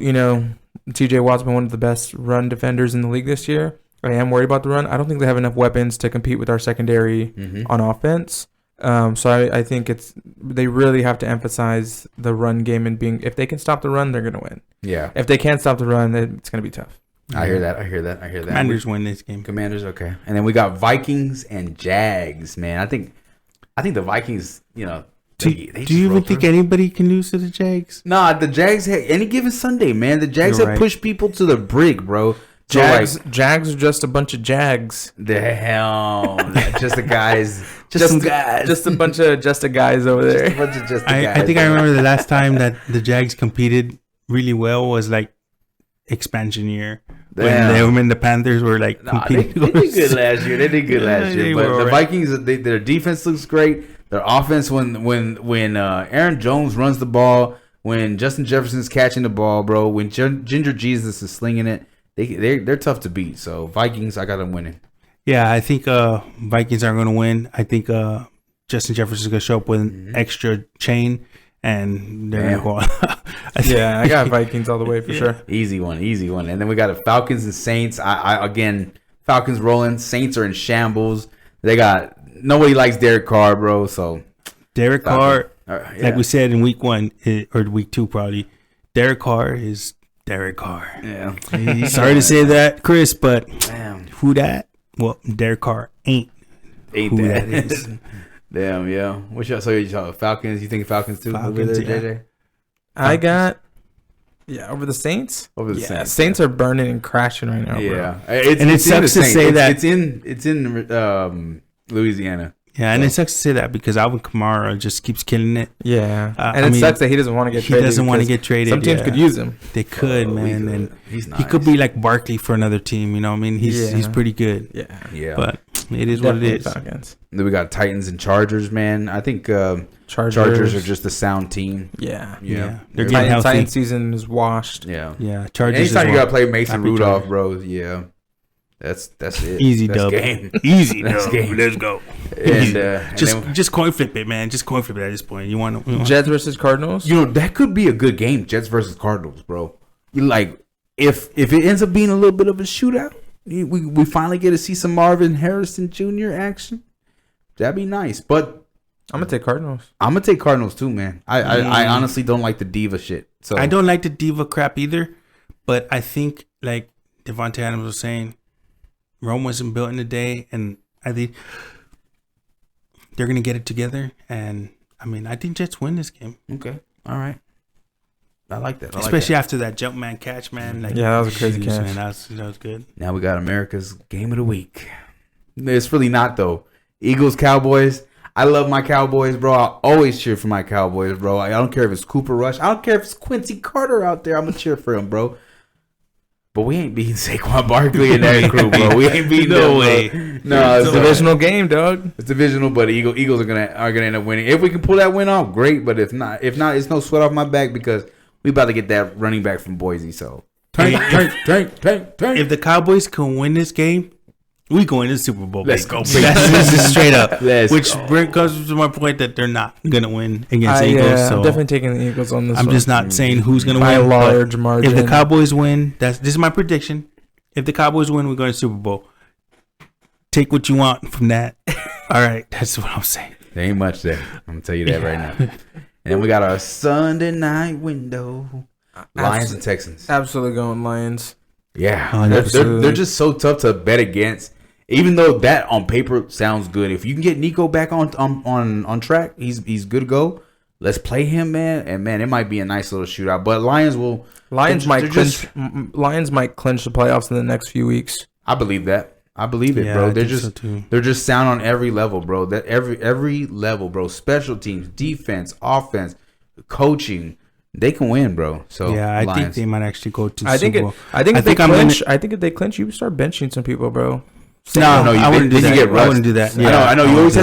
TJ Watt's been one of the best run defenders in the league this year. I am worried about the run. I don't think they have enough weapons to compete with our secondary on offense. So I think they really have to emphasize the run game and if they can stop the run, they're going to win. Yeah. If they can't stop the run, it's going to be tough. I hear that. Commanders win this game. Commanders, okay. And then we got Vikings and Jags, man. I think the Vikings, do you even think anybody can lose to the Jags? Nah, the Jags, any given Sunday, man. The Jags have pushed people to the brick, bro. Jags are just a bunch of Jags. The hell, just the guys, some guys, just a bunch of guys over there. Just a bunch of guys. I think I remember the last time that the Jags competed really well was like expansion year. When the Panthers were like competing. They did good last year. But the Vikings, their defense looks great. Their offense, when Aaron Jones runs the ball, when Justin Jefferson's catching the ball, bro, when Ginger Jesus is slinging it, they're tough to beat. So Vikings, I got them winning. Yeah, I think Vikings are going to win. I think Justin Jefferson's going to show up with an extra chain, and they're going to go. Yeah, I got Vikings all the way for sure. Easy one. And then we got the Falcons and Saints. Again, Falcons rolling. Saints are in shambles. They got nobody likes Derek Carr, bro. So Derek Carr, like we said in week 1 or week 2, probably. Derek Carr is Derek Carr. Yeah. Sorry to say that, Chris, but damn, who that? Well, Derek Carr ain't who that is. Damn, yeah. What's your Falcons? You think Falcons too? Falcons, over there, JJ? I got over the Saints. Saints are burning and crashing right now. Yeah, bro. It sucks to say that it's in Louisiana. Yeah, and it sucks to say that because Alvin Kamara just keeps killing it. Yeah, and it sucks that he doesn't want to get traded. He doesn't want to get traded. Some teams could use him. They could, man. And he's nice. He could be like Barkley for another team. You know what I mean? He's pretty good. Yeah. But it is what it is. Falcons. Then we got Titans and Chargers, man. I think Chargers are just a sound team. Yeah. They're getting healthy. Titans season is washed. Yeah. Chargers. Anytime you got to play Mason Rudolph, bro. Yeah. That's it. Easy that's dub. Game. Easy that's dub. Game. Let's go. And just coin flip it, man. Just coin flip it at this point. You want Jets versus Cardinals? That could be a good game. Jets versus Cardinals, bro. Like if it ends up being a little bit of a shootout, we finally get to see some Marvin Harrison Jr. action. That'd be nice. But I'm gonna take Cardinals. I'm gonna take Cardinals too, man. I honestly don't like the diva shit. So I don't like the diva crap either, but I think like Devontae Adams was saying, Rome wasn't built in a day, and I think they're gonna get it together. And I mean, I think Jets win this game. Okay, all right. I like that. Especially after that jump man catch, man. Like, yeah, that was a crazy catch. Man, that was good. Now we got America's game of the week. It's really not though. Eagles, Cowboys. I love my Cowboys, bro. I always cheer for my Cowboys, bro. I don't care if it's Cooper Rush. I don't care if it's Quincy Carter out there. I'm going to cheer for him, bro. But we ain't beating Saquon Barkley and that crew, bro. We ain't beating no them, way. No, it's a divisional game, dog. It's divisional, but Eagles are gonna end up winning. If we can pull that win off, great. But if not, it's no sweat off my back because we about to get that running back from Boise. So tank. If the Cowboys can win this game, we go into the Super Bowl. Let's go, baby. That's just straight up. Which go. goes to my point that they're not gonna win against the Eagles. Yeah, so I'm definitely taking the Eagles on this. I'm just not saying who's gonna by win a large margin. If the Cowboys win, this is my prediction. If the Cowboys win, we're going to Super Bowl. Take what you want from that. All right, that's what I'm saying. There ain't much there. I'm gonna tell you that right now. And then we got our Sunday night window. Lions and Texans. Absolutely going Lions. Yeah, they're just so tough to bet against. Even though that on paper sounds good, if you can get Nico back on track, he's good to go. Let's play him, man, and man, it might be a nice little shootout. But Lions might clinch the playoffs in the next few weeks. I believe that. I believe it, bro. They're just sound on every level, bro. That every level, bro. Special teams, defense, offense, coaching. They can win, bro. So yeah, I think they might actually go to the Super Bowl. I think if they clinch, you start benching some people, bro. No, I wouldn't do that. I wouldn't do that. Yeah, I know. You always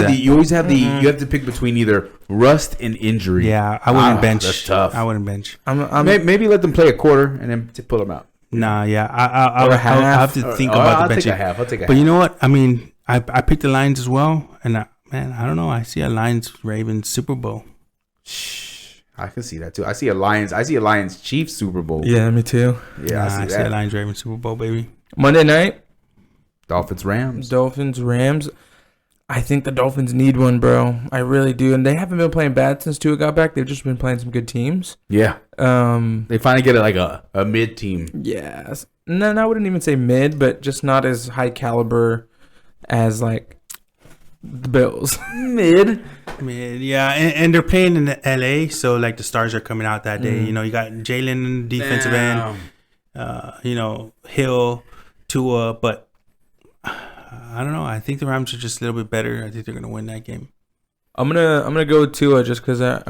have you have to pick between either rust and injury. Yeah, I wouldn't bench. That's tough. I wouldn't bench. Maybe let them play a quarter and then pull them out. Nah, yeah, I'll have to think about the benching. I'll take a half. But you know what? I mean, I picked the Lions as well, and I don't know. I see a Lions-Ravens Super Bowl. I can see that too. I see a Lions Chiefs Super Bowl. Yeah, me too. Yeah, I see a Lions-Ravens Super Bowl, baby. Monday night. Dolphins Rams. I think the Dolphins need one, bro. I really do, and they haven't been playing bad since Tua got back. They've just been playing some good teams. Yeah. They finally get like a mid team. Yeah. No, I wouldn't even say mid, but just not as high caliber as like the Bills. Mid, yeah, and they're playing in LA, so like the stars are coming out that day. You know, you got Jalen in the defensive end. Hill, Tua, but I don't know. I think the Rams are just a little bit better. I think they're gonna win that game. I'm gonna go with Tua just because Tua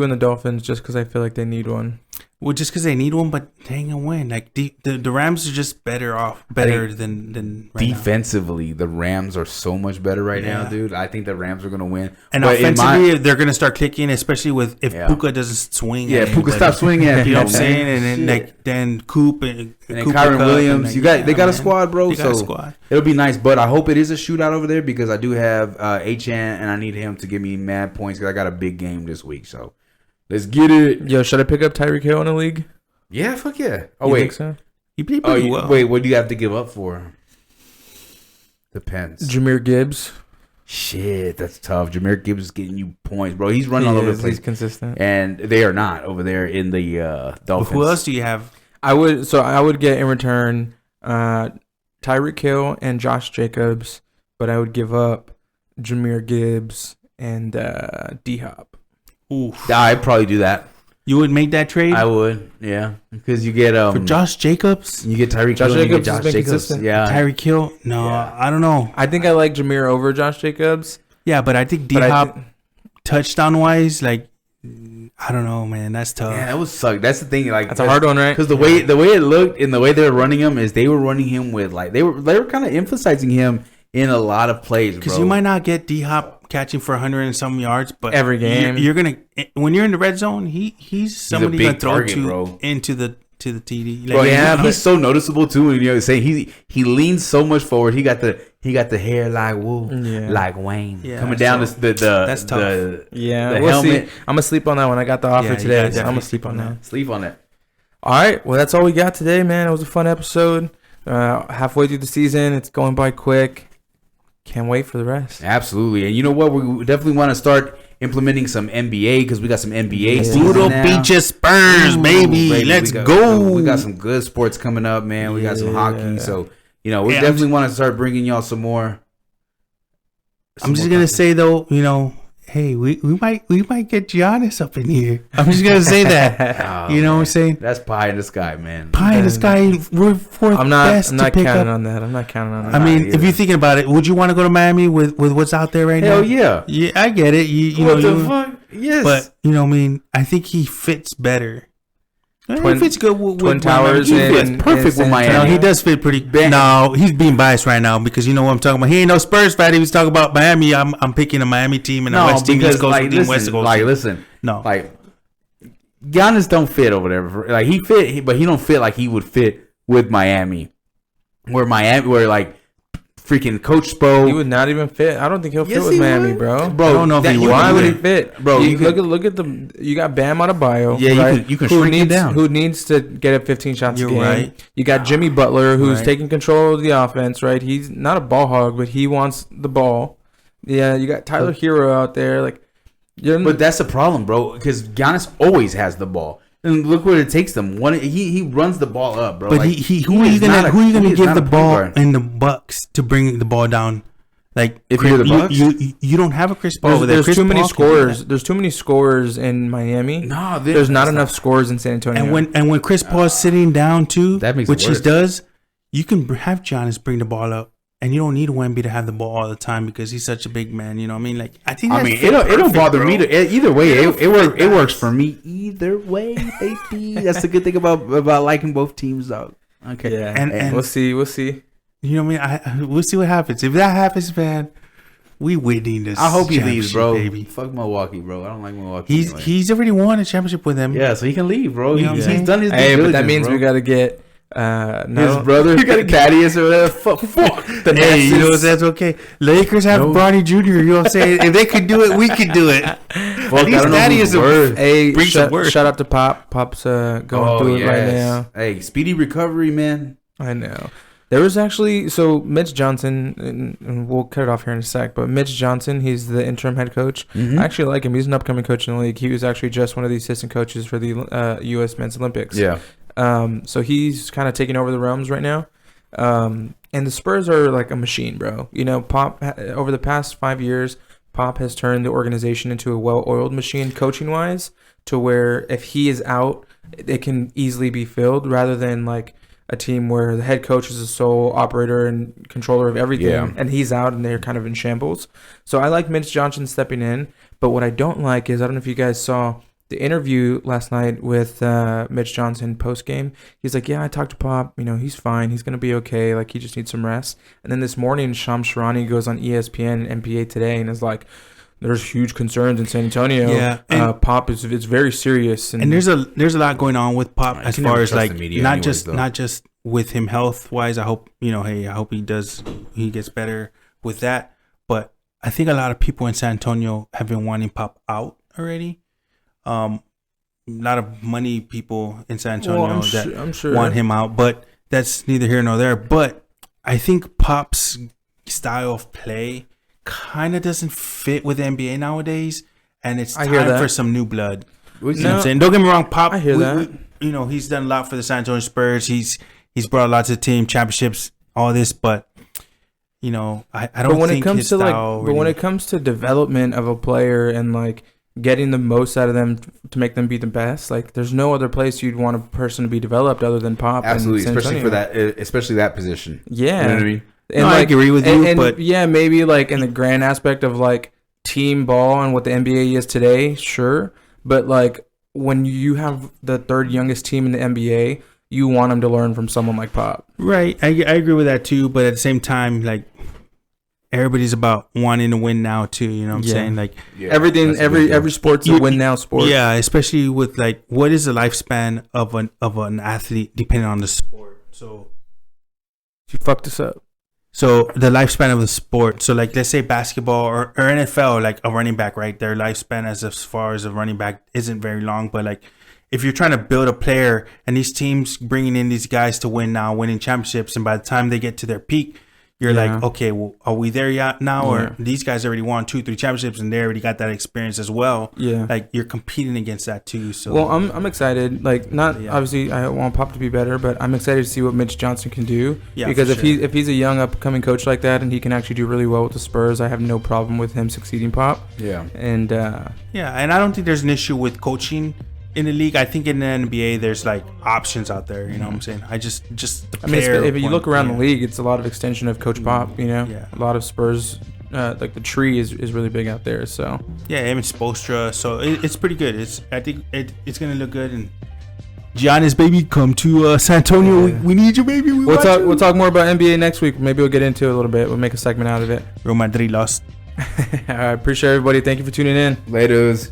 and the Dolphins just because I feel like they need one. Well, just because they need one, but they ain't gonna win. Like the Rams are just better than right defensively. Now. The Rams are so much better right now, dude. I think the Rams are gonna win. And but offensively, they're gonna start clicking, especially if Puka doesn't swing. Yeah, Puka stops swinging at you know what I'm saying, and then Coop and Kyron Williams. They got a squad, bro. They got a squad. It'll be nice, but I hope it is a shootout over there because I do have HN and I need him to give me mad points because I got a big game this week. So. Let's get it. Yo, should I pick up Tyreek Hill in the league? Yeah, fuck yeah. Oh, wait. Think so? He played pretty well. Wait, what do you have to give up for? Depends. Jameer Gibbs. Shit, that's tough. Jameer Gibbs is getting you points, bro. He's running all over the place. He's consistent. And they are not over there in the Dolphins. Who else do you have? I would get in return Tyreek Hill and Josh Jacobs, but I would give up Jameer Gibbs and D-Hop. Oof. I'd probably do that. You would make that trade? I would, yeah. Because you get for Josh Jacobs, you get Tyreek Hill. You get Josh Jacobs. Yeah, Tyreek Hill. No, yeah. I don't know. I think I like Jameer over Josh Jacobs. Yeah, but I think D-Hop touchdown wise, like I don't know, man. That's tough. Yeah, that would suck. That's the thing. Like that's a hard one, right? Because the way it looked and the way they were running him is they were running him with like they were kind of emphasizing him in a lot of plays, because you might not get D-Hop catching for 100 and some yards, but every game you're gonna when you're in the red zone, he's somebody gonna throw into the TD. Like, bro, yeah, he's so noticeable too. And you know, say he leans so much forward. He got the hair like like Wayne coming down the that's tough. The helmet. See. I'm gonna sleep on that one. I got the offer today. So I'm gonna sleep on that. Sleep on it. All right, well that's all we got today, man. It was a fun episode. Halfway through the season, it's going by quick. Can't wait for the rest. Absolutely. And you know what? We definitely want to start implementing some NBA because we got some NBA season Boodle now. Beaches Spurs, baby. Let's go. We got some good sports coming up, man. We got some hockey. So, we definitely want to start bringing y'all some more. I'm just going to say, though, hey, we might get Giannis up in here. I'm just gonna say that. You know what I'm saying? That's pie in the sky, man. Pie in the sky. We're I'm not counting on that. I'm not counting on that. I mean, if you're thinking about it, would you want to go to Miami with what's out there right now? Hell yeah. Yeah, I get it. What the fuck? Yes. But I think he fits better. He fits good with Twin Towers. He fits perfect with Miami. No, he does fit pretty. No, he's being biased right now because you know what I'm talking about. He ain't no Spurs fan. He was talking about Miami. I'm picking a Miami team and a West team. East Coast team, West Coast team. Listen. No. Giannis don't fit over there. He fit, but he don't fit like he would fit with Miami. Where freaking Coach Spo. He would not even fit. I don't think he'll fit with Miami, bro. I don't know if he would. Why would he fit? Bro, look at the. You got Bam Adebayo. Yeah, right? you can shrink him down. Who needs to get up 15 shots a game. Right. You got Jimmy Butler, who's taking control of the offense, right? He's not a ball hog, but he wants the ball. Yeah, you got Tyler Hero out there. But that's the problem, bro, because Giannis always has the ball. And look where it takes them. He runs the ball up, bro. But who are you gonna give the ball in the Bucks to bring the ball down? Like if you're the Bucks, you don't have a Chris Paul. There's too many scorers. There's too many scorers in Miami. No, there's not enough scorers in San Antonio. And when Chris Paul is sitting down too, which he does, you can have Giannis bring the ball up. And you don't need Wemby to have the ball all the time because he's such a big man. You know what I mean? I think. It don't bother me. Either way, it works for me. Either way, baby. That's the good thing about liking both teams, though. Okay. Yeah. And we'll see. You know what I mean? We'll see what happens. If that happens, man, we winning this. I hope he leaves, bro. Baby. Fuck Milwaukee, bro. I don't like Milwaukee. He's already won a championship with them. Yeah, so he can leave, bro. He's done his. Hey, but that means we got to get. His brother, Thaddeus or whatever. Fuck the Hey, that's okay. Lakers have Bronny Jr. You know what I'm saying? If they could do it, we could do it. At least Thaddeus shout out to Pop. Pop's going through it right now. Hey, speedy recovery, man. I know. There was actually Mitch Johnson, and we'll cut it off here in a sec. But Mitch Johnson, he's the interim head coach. I actually like him. He's an upcoming coach in the league. He was actually just one of the assistant coaches for the U.S. Men's Olympics. Yeah. So he's kind of taking over the realms right now. And the Spurs are like a machine, bro. Pop, over the past 5 years, Pop has turned the organization into a well-oiled machine coaching-wise to where if he is out, it can easily be filled rather than like a team where the head coach is the sole operator and controller of everything and he's out and they're kind of in shambles. So I like Mitch Johnson stepping in. But what I don't like is, I don't know if you guys saw the interview last night with Mitch Johnson post-game. He's like, yeah, I talked to Pop. He's fine. He's going to be okay. Like, he just needs some rest. And then this morning, Shams Charania goes on ESPN and NBA Today and is like, there's huge concerns in San Antonio. Yeah. Pop it's very serious. And there's a lot going on with Pop as far as like not just with him health-wise. I hope, I hope he gets better with that. But I think a lot of people in San Antonio have been wanting Pop out already. A lot of money people in San Antonio I'm sure want him out, but that's neither here nor there. But I think Pop's style of play kind of doesn't fit with the NBA nowadays, and it's time for some new blood. You know what I'm saying? Don't get me wrong, Pop. I hear that. He's done a lot for the San Antonio Spurs. He's brought a lot to the team, championships, all this, but I don't think his style. But when it comes to development of a player and like getting the most out of them to make them be the best, like there's no other place you'd want a person to be developed other than Pop. Absolutely, especially that position. Yeah, you know what I mean. And I agree with you, but yeah, maybe like in the grand aspect of like team ball and what the NBA is today, sure. But like when you have the third youngest team in the NBA, you want them to learn from someone like Pop. Right, I agree with that too. But at the same time, like everybody's about wanting to win now too. You know what I'm saying? Like every sport's a win now sport. Yeah, especially with like what is the lifespan of an athlete depending on the sport. So you fucked us up. So the lifespan of the sport. So like let's say basketball or NFL, like a running back, right? Their lifespan as far as a running back isn't very long. But like if you're trying to build a player and these teams bringing in these guys to win now, winning championships, and by the time they get to their peak, you're like, okay, well, are we there yet now? Or these guys already won 2-3 championships and they already got that experience as well. Yeah. Like, you're competing against that too. So, well, I'm excited. Like, not obviously, I want Pop to be better, but I'm excited to see what Mitch Johnson can do. Yeah, because if he's a young upcoming coach like that and he can actually do really well with the Spurs, I have no problem with him succeeding Pop. Yeah. And and I don't think there's an issue with coaching in the league. I think in the NBA there's like options out there. You know what I'm saying? If you look around the league, it's a lot of extension of Coach Pop. You know, a lot of Spurs. Like the tree is really big out there. So him and Spoelstra. So it's pretty good. I think it's gonna look good. And Giannis, baby, come to San Antonio. Yeah. We need you, baby. We'll talk more about NBA next week. Maybe we'll get into it a little bit. We'll make a segment out of it. Real Madrid lost. All right, appreciate everybody. Thank you for tuning in. Laters.